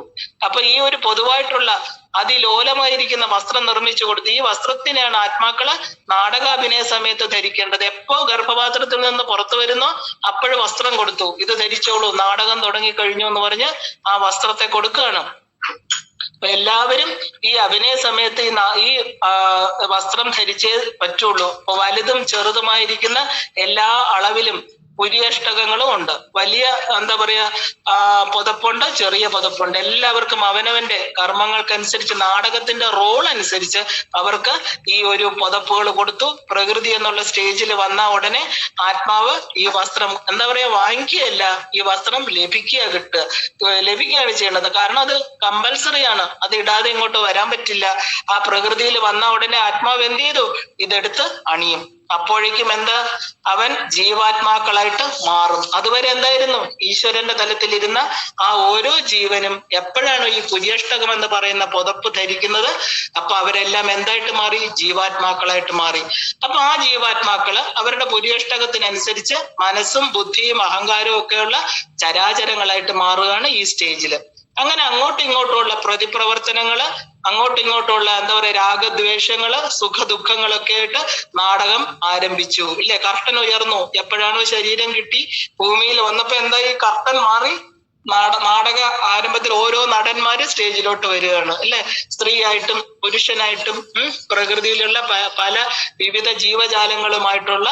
അപ്പൊ ഈ ഒരു പൊതുവായിട്ടുള്ള അതിലോലമായിരിക്കുന്ന വസ്ത്രം നിർമ്മിച്ചു കൊടുത്തു. ഈ വസ്ത്രത്തിനെയാണ് ആത്മാക്കള് നാടകാഭിനയ സമയത്ത് ധരിക്കേണ്ടത്. എപ്പോ ഗർഭപാത്രത്തിൽ നിന്ന് പുറത്തു വരുന്നോ അപ്പോഴും വസ്ത്രം കൊടുത്തു. ഇത് ധരിച്ചോളൂ, നാടകം തുടങ്ങി കഴിഞ്ഞു എന്ന് പറഞ്ഞ് ആ വസ്ത്രത്തെ കൊടുക്കുകയാണ്. അപ്പൊ എല്ലാവരും ഈ അഭിനയ സമയത്ത് ഈ വസ്ത്രം ധരിച്ചേ പറ്റുള്ളൂ. അപ്പൊ വലുതും ചെറുതുമായിരിക്കുന്ന എല്ലാ അളവിലും പുര്യഷ്ടകങ്ങളും ഉണ്ട്. വലിയ എന്താ പറയാ പുതപ്പുണ്ട്, ചെറിയ പുതപ്പുണ്ട്. എല്ലാവർക്കും അവനവന്റെ കർമ്മങ്ങൾക്കനുസരിച്ച് നാടകത്തിന്റെ റോൾ അനുസരിച്ച് അവർക്ക് ഈ ഒരു പുതപ്പുകൾ കൊടുത്തു. പ്രകൃതി എന്നുള്ള സ്റ്റേജിൽ വന്ന ഉടനെ ആത്മാവ് ഈ വസ്ത്രം എന്താ പറയാ വാങ്ങിക്കുകയല്ല, ഈ വസ്ത്രം ലഭിക്കുകയാണ് ചെയ്യേണ്ടത്. കാരണം അത് കമ്പൽസറി ആണ്, അത് ഇടാതെ ഇങ്ങോട്ട് വരാൻ പറ്റില്ല. ആ പ്രകൃതിയിൽ വന്ന ഉടനെ ആത്മാവ് എന്ത് ചെയ്തു? ഇതെടുത്ത് അണിയും. അപ്പോഴേക്കും എന്താ? അവൻ ജീവാത്മാക്കളായിട്ട് മാറും. അതുവരെ എന്തായിരുന്നു? ഈശ്വരന്റെ തലത്തിലിരുന്ന ആ ഓരോ ജീവനും എപ്പോഴാണ് ഈ പുര്യഷ്ടകം എന്ന് പറയുന്ന പുതപ്പ് ധരിക്കുന്നത്, അപ്പൊ അവരെല്ലാം എന്തായിട്ട് മാറി? ജീവാത്മാക്കളായിട്ട് മാറി. അപ്പൊ ആ ജീവാത്മാക്കള് അവരുടെ പുര്യഷ്ടകത്തിനനുസരിച്ച് മനസ്സും ബുദ്ധിയും അഹങ്കാരവും ഒക്കെയുള്ള ചരാചരങ്ങളായിട്ട് മാറുകയാണ് ഈ സ്റ്റേജില്. അങ്ങനെ അങ്ങോട്ടും ഇങ്ങോട്ടുമുള്ള പ്രതിപ്രവർത്തനങ്ങള്, അങ്ങോട്ടും ഇങ്ങോട്ടുള്ള എന്താ പറയാ രാഗദ്വേഷങ്ങള്, സുഖദുഃഖങ്ങളൊക്കെ ആയിട്ട് നാടകം ആരംഭിച്ചു. ഇല്ലേ? കർട്ടൻ ഉയർന്നു. എപ്പോഴാണോ ശരീരം കിട്ടി ഭൂമിയിൽ വന്നപ്പോ എന്തായി? കർട്ടൻ മാറി. നാടക ആരംഭത്തിൽ ഓരോ നടന്മാര് സ്റ്റേജിലോട്ട് വരികയാണ്. അല്ലെ? സ്ത്രീയായിട്ടും പുരുഷനായിട്ടും പ്രകൃതിയിലുള്ള പല വിവിധ ജീവജാലങ്ങളുമായിട്ടുള്ള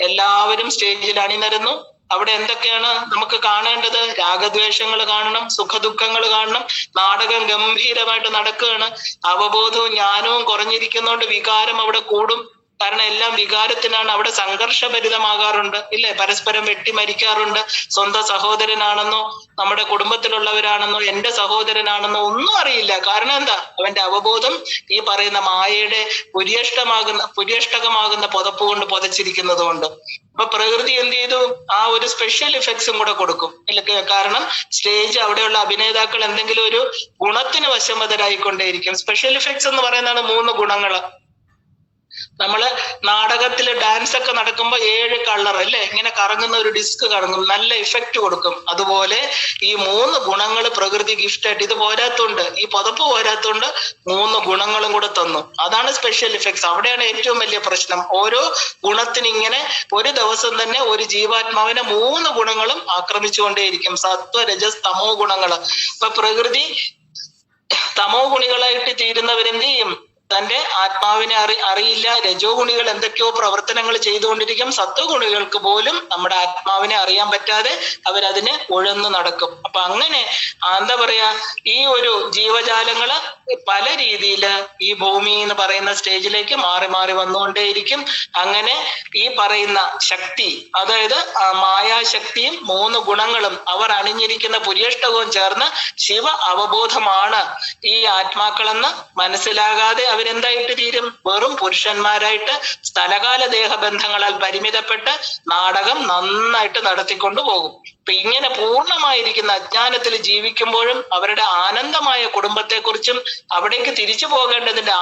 എല്ലാവരും സ്റ്റേജിൽ അണിനിരന്നു. അവിടെ എന്തൊക്കെയാണ് നമുക്ക് കാണേണ്ടത്? രാഗദ്വേഷങ്ങൾ കാണണം, സുഖദുഃഖങ്ങൾ കാണണം. നാടകം ഗംഭീരമായിട്ട് നടക്കുകയാണ്. അവബോധവും ജ്ഞാനവും കുറഞ്ഞിരിക്കുന്നതുകൊണ്ട് വികാരം അവിടെ കൂടും. കാരണം എല്ലാം വികാരത്തിനാണ്. അവിടെ സംഘർഷഭരിതമാകാറുണ്ട്. ഇല്ലേ? പരസ്പരം വെട്ടിമരിക്കാറുണ്ട്. സ്വന്തം സഹോദരനാണെന്നോ നമ്മുടെ കുടുംബത്തിലുള്ളവരാണെന്നോ എന്റെ സഹോദരനാണെന്നോ ഒന്നും അറിയില്ല. കാരണം എന്താ? അവന്റെ അവബോധം ഈ പറയുന്ന മായയുടെ പുര്യഷ്ടകമാകുന്ന പുതപ്പ് കൊണ്ട് പുതച്ചിരിക്കുന്നത് കൊണ്ട്. അപ്പൊ പ്രകൃതി എന്ത് ചെയ്തു? ആ ഒരു സ്പെഷ്യൽ ഇഫക്ട്സും കൂടെ കൊടുക്കും. കാരണം സ്റ്റേജ് അവിടെയുള്ള അഭിനേതാക്കൾ എന്തെങ്കിലും ഒരു ഗുണത്തിന് വശംവദരായിക്കൊണ്ടേയിരിക്കും. സ്പെഷ്യൽ ഇഫക്ട്സ് എന്ന് പറയുന്നതാണ് 3 ഗുണങ്ങള്. നമ്മള് നാടകത്തില് ഡാൻസ് ഒക്കെ നടക്കുമ്പോ 7 കളർ അല്ലെ ഇങ്ങനെ കറങ്ങുന്ന ഒരു ഡിസ്ക് കറങ്ങും, നല്ല ഇഫക്റ്റ് കൊടുക്കും. അതുപോലെ ഈ 3 ഗുണങ്ങൾ പ്രകൃതി ഗിഫ്റ്റ് ആയിട്ട്, ഇത് പോരാത്തോണ്ട് ഈ പുതപ്പ് പോരാത്തോണ്ട് 3 ഗുണങ്ങളും കൂടെ തന്നു. അതാണ് സ്പെഷ്യൽ ഇഫക്ട്സ്. അവിടെയാണ് ഏറ്റവും വലിയ പ്രശ്നം. ഓരോ ഗുണത്തിന് ഇങ്ങനെ ഒരു ദിവസം തന്നെ ഒരു ജീവാത്മാവിനെ 3 ഗുണങ്ങളും ആക്രമിച്ചുകൊണ്ടേയിരിക്കും. സത്വ രജസ് തമോ ഗുണങ്ങള്. ഇപ്പൊ പ്രകൃതി തമോ ഗുണികളായിട്ട് തീരുന്നവരെന്ത് ചെയ്യും? തന്റെ ആത്മാവിനെ അറിയില്ല. രജോ ഗുണികൾ എന്തൊക്കെയോ പ്രവർത്തനങ്ങൾ ചെയ്തുകൊണ്ടിരിക്കും. സത്വഗുണികൾക്ക് പോലും നമ്മുടെ ആത്മാവിനെ അറിയാൻ പറ്റാതെ അവരതിനെ ഉഴന്നു നടക്കും. അപ്പൊ അങ്ങനെ എന്താ പറയാ ഈ ഒരു ജീവജാലങ്ങള് പല രീതിയില് ഈ ഭൂമി എന്ന് പറയുന്ന സ്റ്റേജിലേക്ക് മാറി മാറി വന്നുകൊണ്ടേയിരിക്കും. അങ്ങനെ ഈ പറയുന്ന ശക്തി, അതായത് മായാശക്തിയും 3 ഗുണങ്ങളും അവർ അണിഞ്ഞിരിക്കുന്ന പുര്യഷ്ടകവും ചേർന്ന് ശിവ അവബോധമാണ് ഈ ആത്മാക്കളെന്ന് മനസ്സിലാകാതെ അവരെന്തായിട്ട് തീരും? വെറും പുരുഷന്മാരായിട്ട് സ്ഥലകാല ദേഹബന്ധങ്ങളാൽ പരിമിതപ്പെട്ട് നാടകം നന്നായിട്ട് നടത്തിക്കൊണ്ടു പോകും. അപ്പൊ ഇങ്ങനെ പൂർണ്ണമായിരിക്കുന്ന അജ്ഞാനത്തിൽ ജീവിക്കുമ്പോഴും അവരുടെ ആനന്ദമായ കുടുംബത്തെക്കുറിച്ചും അവിടേക്ക് തിരിച്ചു പോകേണ്ടതിന്റെ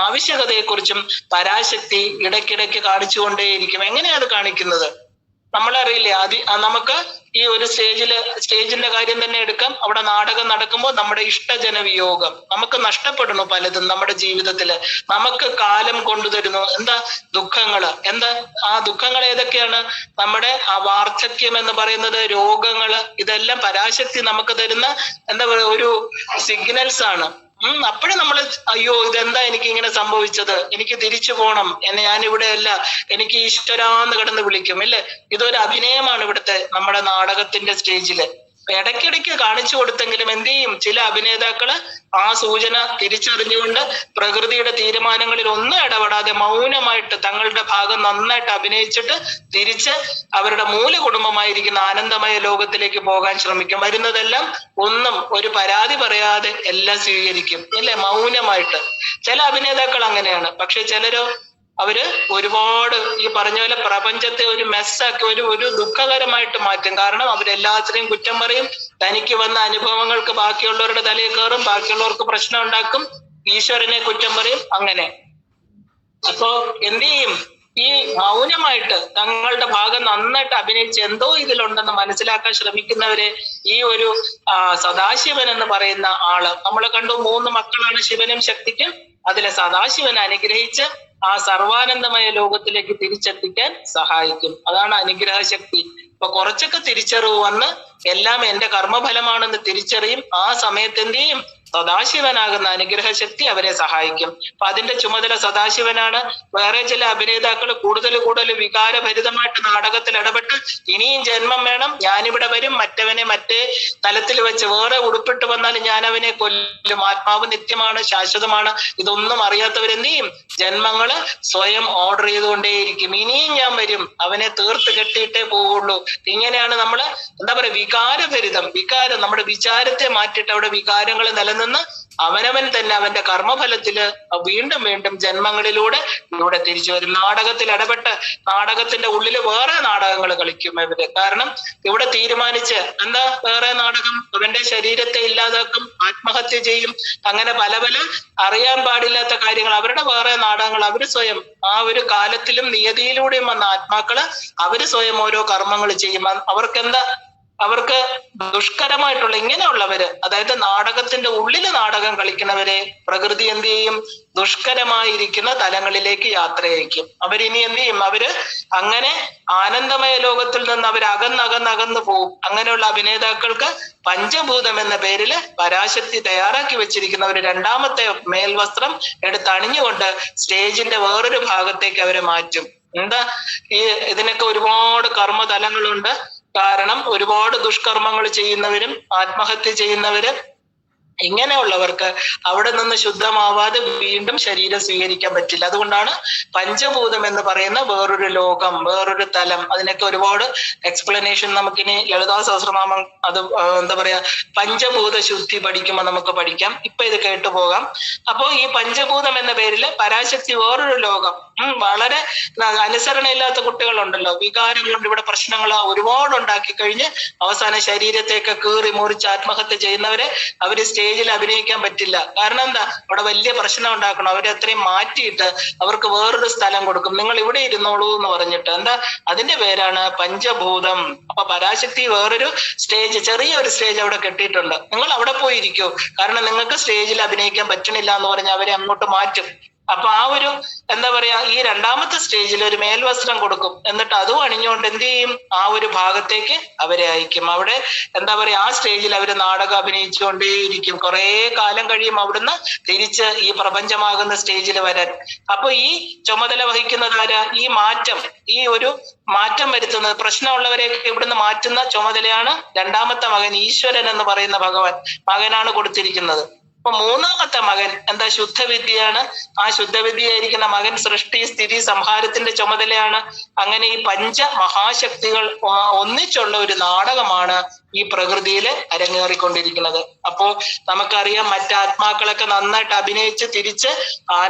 ആവശ്യകതയെക്കുറിച്ചും പരാശക്തി ഇടയ്ക്കിടയ്ക്ക് കാണിച്ചുകൊണ്ടേയിരിക്കും. എങ്ങനെയാണ് കാണിക്കുന്നത്? നമ്മളറിയില്ലേ? നമുക്ക് ഈ ഒരു സ്റ്റേജിന്റെ കാര്യം തന്നെ എടുക്കാം. അവിടെ നാടകം നടക്കുമ്പോൾ നമ്മുടെ ഇഷ്ടജനവിയോഗം നമുക്ക് നഷ്ടപ്പെടുന്നു. പലതും നമ്മുടെ ജീവിതത്തില് നമുക്ക് കാലം കൊണ്ടുതരുന്നു. എന്താ? ദുഃഖങ്ങള്. എന്താ ആ ദുഃഖങ്ങൾ ഏതൊക്കെയാണ്? നമ്മുടെ ആ വാർദ്ധക്യം എന്ന് പറയുന്നത്, രോഗങ്ങള്, ഇതെല്ലാം പരാശക്തി നമുക്ക് തരുന്ന എന്താ പറയുക ഒരു സിഗ്നൽസ് ആണ്. അപ്പോഴും നമ്മള് അയ്യോ ഇതെന്താ എനിക്ക് ഇങ്ങനെ സംഭവിച്ചത്, എനിക്ക് തിരിച്ചു പോണം, ഞാൻ ഇവിടെ അല്ല, എനിക്ക് ഈശ്വരാന്ന് കിടന്ന് വിളിക്കും. ഇല്ലേ? ഇതൊരു അഭിനയമാണ് ഇവിടുത്തെ നമ്മുടെ നാടകത്തിന്റെ സ്റ്റേജില്. ഇടയ്ക്കിടയ്ക്ക് കാണിച്ചു കൊടുത്തെങ്കിലും എന്ത് ചെയ്യും? ചില അഭിനേതാക്കള് ആ സൂചന തിരിച്ചറിഞ്ഞുകൊണ്ട് പ്രകൃതിയുടെ തീരുമാനങ്ങളിൽ ഒന്നും ഇടപെടാതെ മൗനമായിട്ട് തങ്ങളുടെ ഭാഗം നന്നായിട്ട് അഭിനയിച്ചിട്ട് തിരിച്ച് അവരുടെ മൂല കുടുംബമായിരിക്കുന്ന ആനന്ദമയ ലോകത്തിലേക്ക് പോകാൻ ശ്രമിക്കും. വരുന്നതെല്ലാം ഒന്നും ഒരു പരാതി പറയാതെ എല്ലാം സ്വീകരിക്കും. അല്ലെ? മൗനമായിട്ട്. ചില അഭിനേതാക്കൾ അങ്ങനെയാണ്. പക്ഷെ ചിലരോ അവര് ഒരുപാട് ഈ പറഞ്ഞ പോലെ പ്രപഞ്ചത്തെ ഒരു മെസ്സാക്കി ഒരു ദുഃഖകരമായിട്ട് മാറ്റും. കാരണം അവരെല്ലാത്തിനെയും കുറ്റം പറയും. തനിക്ക് വന്ന അനുഭവങ്ങൾക്ക് ബാക്കിയുള്ളവരുടെ തലയിൽ കയറും, ബാക്കിയുള്ളവർക്ക് പ്രശ്നം ഉണ്ടാക്കും. ഈശ്വരനെ കുറ്റം പറയും. അങ്ങനെ അപ്പോ എന്ത് ചെയ്യും? ഈ മൗനമായിട്ട് തങ്ങളുടെ ഭാഗം നന്നായിട്ട് അഭിനയിച്ച് എന്തോ ഇതിലുണ്ടെന്ന് മനസ്സിലാക്കാൻ ശ്രമിക്കുന്നവരെ ഈ ഒരു സദാശിവൻ എന്ന് പറയുന്ന ആള്, നമ്മൾ കണ്ടു 3 മക്കളാണ് ശിവനും ശക്തിക്കും. അതിലെ സദാശിവൻ അനുഗ്രഹിച്ച് ആ സർവാനന്ദമയ ലോകത്തിലേക്ക് തിരിച്ചെത്തിക്കാൻ സഹായിക്കും. അതാണ് അനുഗ്രഹ ശക്തി. അപ്പൊ കുറച്ചൊക്കെ തിരിച്ചറിവ് വന്ന് എല്ലാം എന്റെ കർമ്മഫലമാണെന്ന് തിരിച്ചറിയും. ആ സമയത്ത് എന്ത് ചെയ്യും? സദാശിവനാകുന്ന അനുഗ്രഹ ശക്തി അവരെ സഹായിക്കും. അപ്പൊ അതിന്റെ ചുമതല സദാശിവനാണ്. വേറെ ചില അഭിനേതാക്കൾ കൂടുതൽ വികാരഭരിതമായിട്ട് നാടകത്തിൽ ഇടപെട്ട് ഇനിയും ജന്മം വേണം, ഞാനിവിടെ വരും, മറ്റവനെ മറ്റേ തലത്തിൽ വെച്ച് വേറെ ഉടുപ്പിട്ട് വന്നാലും ഞാൻ അവനെ കൊല്ലും, ആത്മാവ് നിത്യമാണ്, ശാശ്വതമാണ്, ഇതൊന്നും അറിയാത്തവരെന്ത് ചെയ്യും? ജന്മങ്ങള് സ്വയം ഓർഡർ ചെയ്തുകൊണ്ടേയിരിക്കും. ഇനിയും ഞാൻ വരും, അവനെ തീർത്ത് കെട്ടിയിട്ടേ പോവുള്ളൂ. ഇങ്ങനെയാണ് നമ്മള് എന്താ പറയാ, വികാരം നമ്മുടെ വിചാരത്തെ മാറ്റിയിട്ട് അവിടെ വികാരങ്ങൾ നിലനിന്ന് അവനവൻ തന്നെ അവന്റെ കർമ്മഫലത്തില് വീണ്ടും വീണ്ടും ജന്മങ്ങളിലൂടെ തിരിച്ചു വരും. നാടകത്തിൽ ഇടപെട്ട് നാടകത്തിന്റെ ഉള്ളില് വേറെ നാടകങ്ങൾ കളിക്കും ഇവര്. കാരണം ഇവിടെ തീരുമാനിച്ച് എന്താ വേറെ നാടകം, അവന്റെ ശരീരത്തെ ഇല്ലാതാക്കും, ആത്മഹത്യ ചെയ്യും, അങ്ങനെ പല അറിയാൻ പാടില്ലാത്ത കാര്യങ്ങൾ, അവരുടെ വേറെ നാടകങ്ങൾ. അവര് സ്വയം ആ ഒരു കാലത്തിലും നിയതിയിലൂടെയും വന്ന ആത്മാക്കള് അവര് സ്വയം ഓരോ കർമ്മങ്ങൾ ചെയ്യും. അവർക്ക് ദുഷ്കരമായിട്ടുള്ള ഇങ്ങനെയുള്ളവര്, അതായത് നാടകത്തിന്റെ ഉള്ളില് നാടകം കളിക്കുന്നവരെ പ്രകൃതി എന്ത് ചെയ്യും? ദുഷ്കരമായിരിക്കുന്ന തലങ്ങളിലേക്ക് യാത്ര അയക്കും. അവരിനി എന്ത് ചെയ്യും? അവര് അങ്ങനെ ആനന്ദമയ ലോകത്തിൽ നിന്ന് അവർ അകന്നകന്ന് പോകും. അങ്ങനെയുള്ള അഭിനേതാക്കൾക്ക് പഞ്ചഭൂതം എന്ന പേരില് പരാശക്തി തയ്യാറാക്കി വെച്ചിരിക്കുന്ന ഒരു 2ാമത്തെ മേൽവസ്ത്രം എടുത്തണിഞ്ഞുകൊണ്ട് സ്റ്റേജിന്റെ വേറൊരു ഭാഗത്തേക്ക് അവരെ മാറ്റും. എന്താ ഇതിനൊക്കെ ഒരുപാട് കർമ്മതലങ്ങളുണ്ട്. കാരണം ഒരുപാട് ദുഷ്കർമ്മങ്ങൾ ചെയ്യുന്നവരും ആത്മഹത്യ ചെയ്യുന്നവരും ഇങ്ങനെയുള്ളവർക്ക് അവിടെ നിന്ന് ശുദ്ധമാവാതെ വീണ്ടും ശരീരം സ്വീകരിക്കാൻ പറ്റില്ല. അതുകൊണ്ടാണ് പഞ്ചഭൂതം എന്ന് പറയുന്ന വേറൊരു ലോകം, വേറൊരു തലം. അതിനൊക്കെ ഒരുപാട് എക്സ്പ്ലനേഷൻ നമുക്കിനി ലളിതാ സഹസ്രനാമം അത് എന്താ പറയാ പഞ്ചഭൂത ശുദ്ധി പഠിക്കുമ്പോൾ നമുക്ക് പഠിക്കാം. ഇപ്പൊ ഇത് കേട്ടു പോകാം. അപ്പോ ഈ പഞ്ചഭൂതം എന്ന പേരില് പരാശക്തി വേറൊരു ലോകം. വളരെ അനുസരണയില്ലാത്ത കുട്ടികളുണ്ടല്ലോ, വികാരം കൊണ്ട് ഇവിടെ പ്രശ്നങ്ങൾ ഒരുപാട് ഉണ്ടാക്കി കഴിഞ്ഞ് അവസാന ശരീരത്തേക്ക് കീറി മുറിച്ച് ആത്മഹത്യ ചെയ്യുന്നവരെ അവര് സ്റ്റേജിൽ അഭിനയിക്കാൻ പറ്റില്ല. കാരണം എന്താ? അവിടെ വലിയ പ്രശ്നം ഉണ്ടാക്കണം. അവരെ അത്രയും മാറ്റിയിട്ട് അവർക്ക് വേറൊരു സ്ഥലം കൊടുക്കും. നിങ്ങൾ ഇവിടെ ഇരുന്നോളൂ എന്ന് പറഞ്ഞിട്ട്. എന്താ? അതിന്റെ പേരാണ് പഞ്ചഭൂതം. അപ്പൊ പരാശക്തി വേറൊരു സ്റ്റേജ്, ചെറിയൊരു സ്റ്റേജ് അവിടെ കെട്ടിയിട്ടുണ്ട്. നിങ്ങൾ അവിടെ പോയി ഇരിക്കൂ, കാരണം നിങ്ങൾക്ക് സ്റ്റേജിൽ അഭിനയിക്കാൻ പറ്റണില്ല എന്ന് പറഞ്ഞ് അവരെ അങ്ങോട്ട് മാറ്റും. അപ്പൊ ആ ഒരു എന്താ പറയാ ഈ 2ാമത്തെ സ്റ്റേജിൽ ഒരു മേൽവസ്ത്രം കൊടുക്കും. എന്നിട്ട് അതും അണിഞ്ഞുകൊണ്ട് എന്ത് ചെയ്യും? ആ ഒരു ഭാഗത്തേക്ക് അവരെ അയക്കും. അവിടെ എന്താ പറയാ ആ സ്റ്റേജിൽ അവര് നാടകം അഭിനയിച്ചുകൊണ്ടേയിരിക്കും. കുറെ കാലം കഴിയും അവിടുന്ന് തിരിച്ച് ഈ പ്രപഞ്ചമാകുന്ന സ്റ്റേജിൽ വരാൻ. അപ്പൊ ഈ ചുമതല വഹിക്കുന്നതാരാ? ഈ മാറ്റം, ഈ ഒരു മാറ്റം വരുത്തുന്നത്, പ്രശ്നമുള്ളവരെയൊക്കെ ഇവിടുന്ന് മാറ്റുന്ന ചുമതലയാണ് 2ാമത്തെ മകൻ ഈശ്വരൻ എന്ന് പറയുന്ന മകനാണ് കൊടുത്തിരിക്കുന്നത്. അപ്പൊ 3ാമത്തെ മകൻ എന്താ? ശുദ്ധവിദ്യയാണ്. ആ ശുദ്ധവിദ്യയായിരിക്കുന്ന മകൻ സൃഷ്ടി സ്ഥിതി സംഹാരത്തിന്റെ ചുമതലയാണ്. അങ്ങനെ ഈ പഞ്ചമഹാശക്തികൾ ഒന്നിച്ചുള്ള ഒരു നാടകമാണ് ഈ പ്രകൃതിയില് അരങ്ങേറിക്കൊണ്ടിരിക്കുന്നത്. അപ്പോ നമുക്കറിയാം മറ്റാത്മാക്കളൊക്കെ നന്നായിട്ട് അഭിനയിച്ച് തിരിച്ച്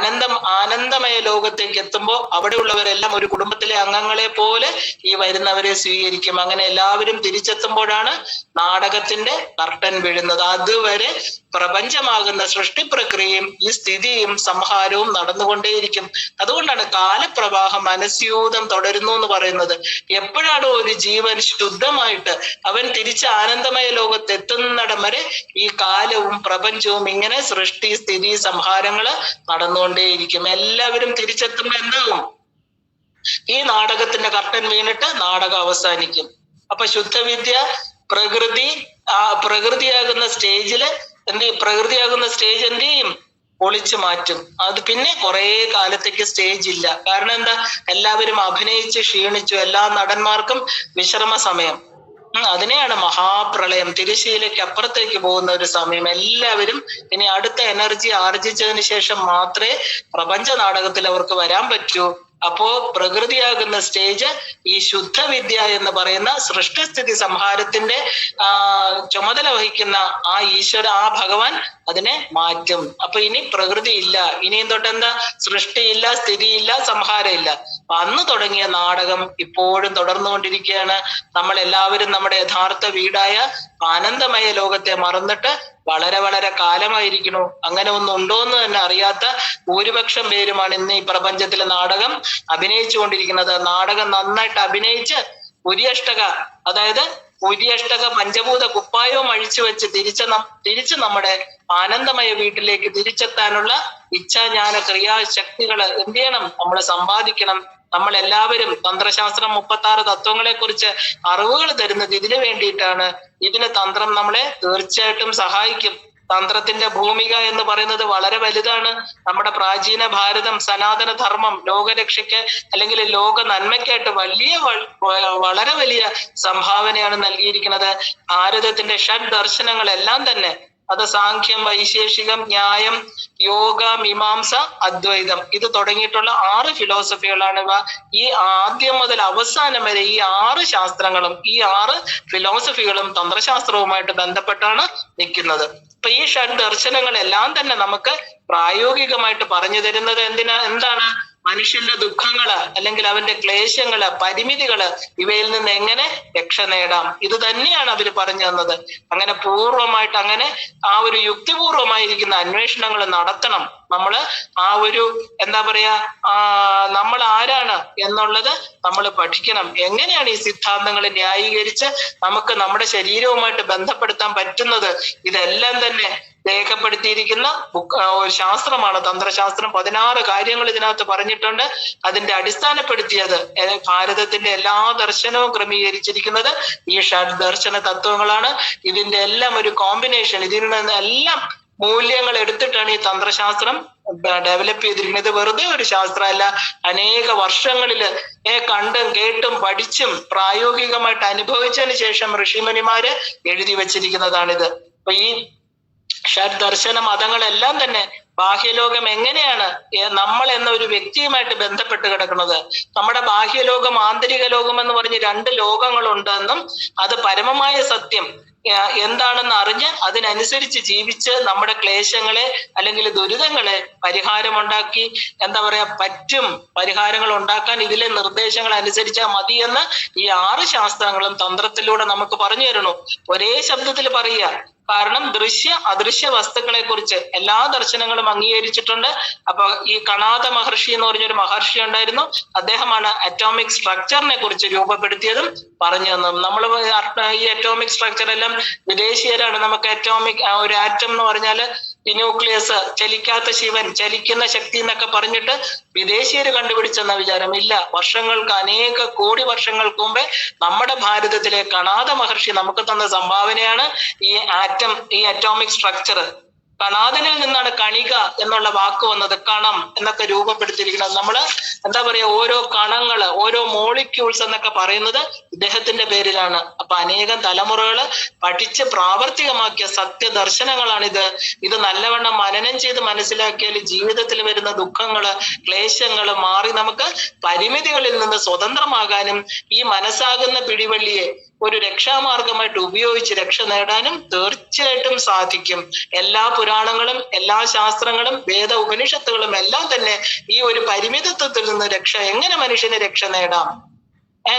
ആനന്ദമയ ലോകത്തേക്ക് എത്തുമ്പോൾ അവിടെയുള്ളവരെല്ലാം ഒരു കുടുംബത്തിലെ അംഗങ്ങളെ പോലെ ഈ വരുന്നവരെ സ്വീകരിക്കും. അങ്ങനെ എല്ലാവരും തിരിച്ചെത്തുമ്പോഴാണ് നാടകത്തിന്റെ കർട്ടൻ വീഴുന്നത്. അതുവരെ പ്രപഞ്ചമാകുന്ന സൃഷ്ടി പ്രക്രിയയും ഈ സ്ഥിതിയും സംഹാരവും നടന്നുകൊണ്ടേയിരിക്കും. അതുകൊണ്ടാണ് കാലപ്രവാഹം മനസ്യൂതം തുടരുന്നു എന്ന് പറയുന്നത്. എപ്പോഴാണ് ഒരു ജീവൻ ശുദ്ധമായിട്ട് അവൻ തിരിച്ച് ആനന്ദമയ ലോകത്ത് എത്തുന്നിടം വരെ ഈ കാലവും പ്രപഞ്ചവും ഇങ്ങനെ സൃഷ്ടി സ്ഥിതി സംഹാരങ്ങള് നടന്നുകൊണ്ടേയിരിക്കും. എല്ലാവരും തിരിച്ചെത്തുമ്പോ എന്താകും? ഈ നാടകത്തിന്റെ കർട്ടൻ വീണിട്ട് നാടകം അവസാനിക്കും. അപ്പൊ ശുദ്ധവിദ്യ പ്രകൃതിയാകുന്ന സ്റ്റേജില് പ്രകൃതിയാകുന്ന സ്റ്റേജ് എന്ത് ചെയ്യും? പൊളിച്ചു മാറ്റും. അത് പിന്നെ കുറെ കാലത്തേക്ക് സ്റ്റേജ് ഇല്ല. കാരണം എന്താ? എല്ലാവരും അഭിനയിച്ച് ക്ഷീണിച്ചു. എല്ലാ നടന്മാർക്കും വിശ്രമ സമയം. അതിനെയാണ് മഹാപ്രളയം, തിരശ്ശീലയ്ക്ക് അപ്പുറത്തേക്ക് പോകുന്ന ഒരു സമയം. എല്ലാവരും ഇനി അടുത്ത എനർജി ആർജിച്ചതിന് ശേഷം മാത്രമേ പ്രപഞ്ച നാടകത്തിൽ അവർക്ക് വരാൻ പറ്റൂ. അപ്പോ പ്രകൃതിയാകുന്ന സ്റ്റേജ് ഈ ശുദ്ധവിദ്യ എന്ന് പറയുന്ന സൃഷ്ടിസ്ഥിതി സംഹാരത്തിന്റെ ചുമതല വഹിക്കുന്ന ആ ആ ഭഗവാൻ അതിനെ മാറ്റും. അപ്പൊ ഇനി പ്രകൃതി ഇല്ല. ഇനിയും തൊട്ട് എന്താ? സൃഷ്ടിയില്ല, സ്ഥിതിയില്ല, സംഹാരം ഇല്ല. അന്ന് തുടങ്ങിയ നാടകം ഇപ്പോഴും തുടർന്നുകൊണ്ടിരിക്കുകയാണ്. നമ്മൾ എല്ലാവരും നമ്മുടെ യഥാർത്ഥ വീടായ ആനന്ദമയ ലോകത്തെ മറന്നിട്ട് വളരെ വളരെ കാലമായിരിക്കണു. അങ്ങനെ ഒന്നും ഉണ്ടോ എന്ന് തന്നെ അറിയാത്ത ഭൂരിപക്ഷം പേരുമാണ് ഇന്ന് ഈ പ്രപഞ്ചത്തിലെ നാടകം അഭിനയിച്ചുകൊണ്ടിരിക്കുന്നത്. നാടകം നന്നായിട്ട് അഭിനയിച്ച് പുരിയഷ്ടക, അതായത് പുരിയഷ്ടക പഞ്ചഭൂത കുപ്പായവും അഴിച്ചു വെച്ച് തിരിച്ച് നമ്മുടെ ആനന്ദമയ വീട്ടിലേക്ക് തിരിച്ചെത്താനുള്ള ഇച്ഛാജ്ഞാന ക്രിയാശക്തികള് എന്ത് ചെയ്യണം? നമ്മൾ സമ്പാദിക്കണം. നമ്മൾ എല്ലാവരും തന്ത്രശാസ്ത്രം 36 തത്വങ്ങളെ കുറിച്ച് അറിവുകൾ തരുന്നത് ഇതിനു വേണ്ടിയിട്ടാണ്. ഇതിന് തന്ത്രം നമ്മളെ തീർച്ചയായിട്ടും സഹായിക്കും. തന്ത്രത്തിന്റെ ഭൂമിക എന്ന് പറയുന്നത് വളരെ വലുതാണ്. നമ്മുടെ പ്രാചീന ഭാരതം സനാതന ധർമ്മം ലോകരക്ഷയ്ക്ക് അല്ലെങ്കിൽ ലോക നന്മയ്ക്കായിട്ട് വളരെ വലിയ സംഭാവനയാണ് നൽകിയിരിക്കുന്നത്. ഭാരതത്തിന്റെ ഷഡ് ദർശനങ്ങളെല്ലാം തന്നെ, അത് സാഖ്യം, വൈശേഷികം, ന്യായം, യോഗ, മീമാംസ, അദ്വൈതം, ഇത് തുടങ്ങിയിട്ടുള്ള 6 ഫിലോസഫികളാണ് ഇവ. ഈ ആദ്യം മുതൽ അവസാനം വരെ ഈ 6 ശാസ്ത്രങ്ങളും ഈ 6 ഫിലോസഫികളും തന്ത്രശാസ്ത്രവുമായിട്ട് ബന്ധപ്പെട്ടാണ് നിൽക്കുന്നത്. അപ്പൊ ഈ ഷഡ് ദർശനങ്ങളെല്ലാം തന്നെ നമുക്ക് പ്രായോഗികമായിട്ട് പറഞ്ഞു തരുന്നത് എന്താണ്? മനുഷ്യന്റെ ദുഃഖങ്ങള് അല്ലെങ്കിൽ അവന്റെ ക്ലേശങ്ങള്, പരിമിതികള്, ഇവയിൽ നിന്ന് എങ്ങനെ രക്ഷ നേടാം, ഇത് തന്നെയാണ് അവര് പറഞ്ഞു തന്നത്. അങ്ങനെ പൂർവമായിട്ട്, അങ്ങനെ ആ ഒരു യുക്തിപൂർവമായിരിക്കുന്ന അന്വേഷണങ്ങൾ നടത്തണം. നമ്മള് ആ ഒരു എന്താ പറയാ, നമ്മൾ ആരാണ് എന്നുള്ളത് നമ്മൾ പഠിക്കണം. എങ്ങനെയാണ് ഈ സിദ്ധാന്തങ്ങൾ ന്യായീകരിച്ച് നമുക്ക് നമ്മുടെ ശരീരവുമായിട്ട് ബന്ധപ്പെടുത്താൻ പറ്റുന്നത്? ഇതെല്ലാം തന്നെ രേഖപ്പെടുത്തിയിരിക്കുന്ന ഒരു ശാസ്ത്രമാണ് തന്ത്രശാസ്ത്രം. 16 കാര്യങ്ങൾ ഇതിനകത്ത് പറഞ്ഞിട്ടുണ്ട്. അതിന്റെ അടിസ്ഥാനപ്പെടുത്തിയത് ഭാരതത്തിന്റെ എല്ലാ ദർശനവും ക്രമീകരിച്ചിരിക്കുന്നത് ഈ ഷഡ് ദർശന തത്വങ്ങളാണ്. ഇതിന്റെ എല്ലാം ഒരു കോമ്പിനേഷൻ, ഇതിൽ നിന്ന് എല്ലാം മൂല്യങ്ങൾ എടുത്തിട്ടാണ് ഈ തന്ത്രശാസ്ത്രം ഡെവലപ്പ് ചെയ്തിരിക്കുന്നത്. ഇത് വെറുതെ ഒരു ശാസ്ത്രമല്ല. അനേക വർഷങ്ങളില് കണ്ടും കേട്ടും പഠിച്ചും പ്രായോഗികമായിട്ട് അനുഭവിച്ചതിന് ശേഷം ഋഷിമുനിമാര് എഴുതി വച്ചിരിക്കുന്നതാണിത്. അപ്പൊ ഈ ഷഡ് ദർശന മതങ്ങളെല്ലാം തന്നെ ബാഹ്യലോകം എങ്ങനെയാണ് നമ്മൾ എന്ന ഒരു വ്യക്തിയുമായിട്ട് ബന്ധപ്പെട്ട് കിടക്കുന്നത്. നമ്മുടെ ബാഹ്യലോകം, ആന്തരിക ലോകം എന്ന് പറഞ്ഞ് 2 ലോകങ്ങളുണ്ടെന്നും അത് പരമമായ സത്യം എന്താണെന്ന് അറിഞ്ഞ് അതിനനുസരിച്ച് ജീവിച്ച് നമ്മുടെ ക്ലേശങ്ങളെ അല്ലെങ്കിൽ ദുരിതങ്ങളെ പരിഹാരമുണ്ടാക്കി എന്താ പറയാ പരിഹാരങ്ങൾ ഉണ്ടാക്കാൻ ഇതിലെ നിർദ്ദേശങ്ങൾ അനുസരിച്ചാൽ മതിയെന്ന് ഈ 6 ശാസ്ത്രങ്ങളും തന്ത്രത്തിലൂടെ നമുക്ക് പറഞ്ഞു തരണു. ഒരേ ശബ്ദത്തിൽ പറയുക. കാരണം ദൃശ്യ അദൃശ്യ വസ്തുക്കളെ കുറിച്ച് എല്ലാ ദർശനങ്ങളും അംഗീകരിച്ചിട്ടുണ്ട്. അപ്പൊ ഈ കണാദ മഹർഷി എന്ന് പറഞ്ഞൊരു മഹർഷി ഉണ്ടായിരുന്നു. അദ്ദേഹമാണ് അറ്റോമിക് സ്ട്രക്ചറിനെ കുറിച്ച് രൂപപ്പെടുത്തിയതും പറഞ്ഞു തന്നതും. നമ്മൾ ഈ അറ്റോമിക് സ്ട്രക്ചർ എല്ലാം വിദേശീയരാണ്. നമുക്ക് അറ്റോമിക് ഒരു ആറ്റം എന്ന് പറഞ്ഞാല് ഈ ന്യൂക്ലിയസ്, ചലിക്കാത്ത ശിവൻ, ചലിക്കുന്ന ശക്തി എന്നൊക്കെ പറഞ്ഞിട്ട് വിദേശീയര് കണ്ടുപിടിച്ചെന്ന വിചാരം ഇല്ല. വർഷങ്ങൾക്ക്, അനേക കോടി വർഷങ്ങൾക്ക് മുമ്പേ നമ്മുടെ ഭാരതത്തിലെ കണാദ മഹർഷി നമുക്ക് തന്ന സംഭാവനയാണ് ഈ അറ്റോമിക് സ്ട്രക്ചർ. കണാദനിൽ നിന്നാണ് കണിക എന്നുള്ള വാക്ക് വന്നത്. കണം എന്നൊക്കെ രൂപപ്പെടുത്തിയിരിക്കുന്നത്. നമ്മള് എന്താ പറയാ, ഓരോ കണങ്ങള്, ഓരോ മോളിക്യൂൾസ് എന്നൊക്കെ പറയുന്നത് ഇദ്ദേഹത്തിന്റെ പേരിലാണ്. അപ്പൊ അനേകം തലമുറകള് പഠിച്ച് പ്രാവർത്തികമാക്കിയ സത്യദർശനങ്ങളാണിത്. ഇത് നല്ലവണ്ണം മനനം ചെയ്ത് മനസ്സിലാക്കിയാൽ ജീവിതത്തിൽ വരുന്ന ദുഃഖങ്ങള്, ക്ലേശങ്ങള് മാറി നമുക്ക് പരിമിതികളിൽ നിന്ന് സ്വതന്ത്രമാകാനും ഈ മനസ്സാകുന്ന പിടിവള്ളിയെ ഒരു രക്ഷാമാർഗമായിട്ട് ഉപയോഗിച്ച് രക്ഷ നേടാനും തീർച്ചയായിട്ടും സാധിക്കും. എല്ലാ പുരാണങ്ങളും എല്ലാ ശാസ്ത്രങ്ങളും വേദ ഉപനിഷത്തുകളും എല്ലാം തന്നെ ഈ ഒരു പരിമിതത്വത്തിൽ നിന്ന് എങ്ങനെ മനുഷ്യന് രക്ഷ നേടാം,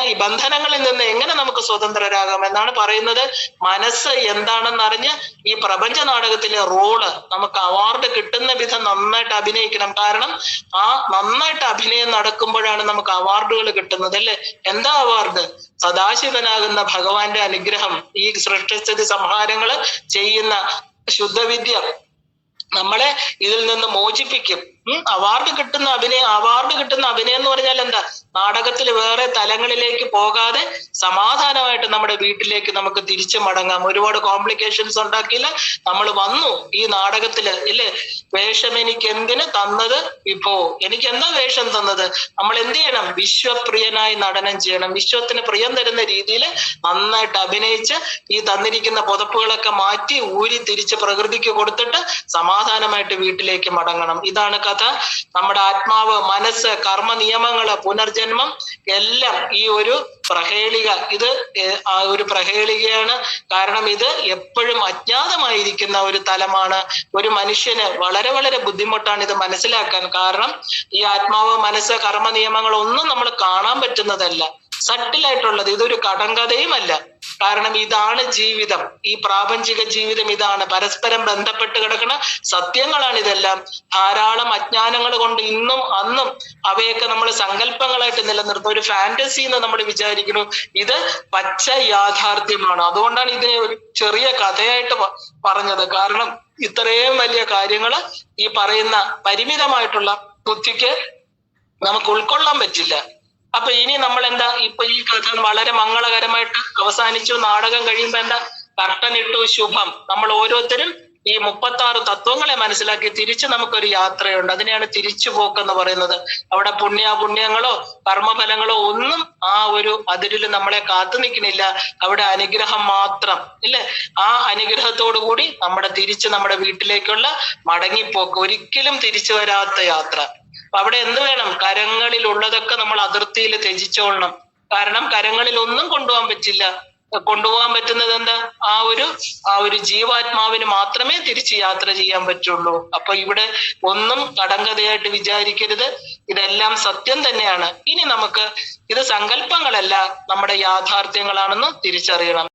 ഈ ബന്ധനങ്ങളിൽ നിന്ന് എങ്ങനെ നമുക്ക് സ്വതന്ത്രരാകാം എന്നാണ് പറയുന്നത്. മനസ്സ് എന്താണെന്നറിഞ്ഞ് ഈ പ്രപഞ്ച നാടകത്തിലെ റോള് നമുക്ക് അവാർഡ് കിട്ടുന്ന വിധം നന്നായിട്ട് അഭിനയിക്കണം. കാരണം ആ നന്നായിട്ട് അഭിനയം നടക്കുമ്പോഴാണ് നമുക്ക് അവാർഡുകൾ കിട്ടുന്നത്, അല്ലേ? എന്താ അവാർഡ്? സദാശിവനാകുന്ന ഭഗവാന്റെ അനുഗ്രഹം, ഈ സൃഷ്ടിസ്ഥിതി സംഹാരങ്ങള് ചെയ്യുന്ന ശുദ്ധവിദ്യ നമ്മളെ ഇതിൽ നിന്ന് മോചിപ്പിക്കും. അവാർഡ് കിട്ടുന്ന അഭിനയം എന്ന് പറഞ്ഞാൽ എന്താ? നാടകത്തിൽ വേറെ തലങ്ങളിലേക്ക് പോകാതെ സമാധാനമായിട്ട് നമ്മുടെ വീട്ടിലേക്ക് നമുക്ക് തിരിച്ചു മടങ്ങാം. ഒരുപാട് കോംപ്ലിക്കേഷൻസ് ഉണ്ടാക്കിയില്ല. നമ്മൾ വന്നു ഈ നാടകത്തില്, ഇല്ലേ? വേഷം എനിക്ക് എന്തിന് തന്നത് വിഭോ, എനിക്ക് എന്താ വേഷം തന്നത്? നമ്മൾ എന്ത് ചെയ്യണം? വിശ്വപ്രിയനായി നടനം ചെയ്യണം. വിശ്വത്തിന് പ്രിയം തരുന്ന രീതിയിൽ നന്നായിട്ട് അഭിനയിച്ച് ഈ തന്നിരിക്കുന്ന പുതപ്പുകളൊക്കെ മാറ്റി ഊരി തിരിച്ച് പ്രകൃതിക്ക് കൊടുത്തിട്ട് സമാധാനമായിട്ട് വീട്ടിലേക്ക് മടങ്ങണം. ഇതാണ് കഥ, നമ്മുടെ ആത്മാവ്, മനസ്സ്, കർമ്മ നിയമങ്ങള്, പുനർജന്മം എല്ലാം ഈ ഒരു പ്രഹേളിക, ഇത് ഒരു പ്രഹേളികയാണ്. കാരണം ഇത് എപ്പോഴും അജ്ഞാതമായിരിക്കുന്ന ഒരു തലമാണ്. ഒരു മനുഷ്യന് വളരെ വളരെ ബുദ്ധിമുട്ടാണ് ഇത് മനസ്സിലാക്കാൻ. കാരണം ഈ ആത്മാവ്, മനസ്സ്, കർമ്മ നിയമങ്ങൾ ഒന്നും നമ്മൾ കാണാൻ പറ്റുന്നതല്ല, സട്ടിലായിട്ടുള്ളത്. ഇതൊരു കടങ്കഥയുമല്ല. കാരണം ഇതാണ് ജീവിതം. ഈ പ്രാപഞ്ചിക ജീവിതം ഇതാണ്. പരസ്പരം ബന്ധപ്പെട്ട് കിടക്കുന്ന സത്യങ്ങളാണ് ഇതെല്ലാം. ധാരാളം അജ്ഞാനങ്ങൾ കൊണ്ട് ഇന്നും അന്നും അവയൊക്കെ നമ്മൾ സങ്കല്പങ്ങളായിട്ട് നിലനിർത്തുന്ന ഒരു ഫാന്റസി എന്ന് നമ്മൾ വിചാരിക്കുന്നു. ഇത് പച്ച യാഥാർത്ഥ്യമാണ്. അതുകൊണ്ടാണ് ഇതിനെ ഒരു ചെറിയ കഥയായിട്ട് പറഞ്ഞത്. കാരണം ഇത്രയും വലിയ കാര്യങ്ങൾ ഈ പറയുന്ന പരിമിതമായിട്ടുള്ള ബുദ്ധിക്ക് നമുക്ക് ഉൾക്കൊള്ളാൻ പറ്റില്ല. അപ്പൊ ഇനി നമ്മൾ എന്താ, ഇപ്പൊ ഈ കഥ വളരെ മംഗളകരമായിട്ട് അവസാനിച്ചു. നാടകം കഴിയുമ്പോ എന്താ, കർട്ടനിട്ടു, ശുഭം. നമ്മൾ ഓരോരുത്തരും ഈ 36 തത്വങ്ങളെ മനസ്സിലാക്കി തിരിച്ച് നമുക്കൊരു യാത്രയുണ്ട്. അതിനെയാണ് തിരിച്ചുപോക്കെന്ന് പറയുന്നത്. അവിടെ പുണ്യങ്ങളോ കർമ്മഫലങ്ങളോ ഒന്നും ആ ഒരു അതിരിൽ നമ്മളെ കാത്തു നിൽക്കുന്നില്ല. അവിടെ അനുഗ്രഹം മാത്രം, ഇല്ലേ? ആ അനുഗ്രഹത്തോടു കൂടി നമ്മുടെ വീട്ടിലേക്കുള്ള മടങ്ങിപ്പോക്ക്, ഒരിക്കലും തിരിച്ചു വരാത്ത യാത്ര. അപ്പൊ അവിടെ എന്ത് വേണം? കരങ്ങളിൽ ഉള്ളതൊക്കെ നമ്മൾ അതിർത്തിയിൽ ത്യജിച്ചോളണം. കാരണം കരങ്ങളിൽ ഒന്നും കൊണ്ടുപോകാൻ പറ്റില്ല. കൊണ്ടുപോകാൻ പറ്റുന്നത് എന്താ? ആ ഒരു ജീവാത്മാവിന് മാത്രമേ തിരിച്ച് യാത്ര ചെയ്യാൻ പറ്റുള്ളൂ. അപ്പൊ ഇവിടെ ഒന്നും കടങ്കഥയായിട്ട് വിചാരിക്കരുത്. ഇതെല്ലാം സത്യം തന്നെയാണ്. ഇനി നമുക്ക് ഇത് സങ്കല്പങ്ങളല്ല, നമ്മുടെ യാഥാർത്ഥ്യങ്ങളാണെന്ന് തിരിച്ചറിയണം.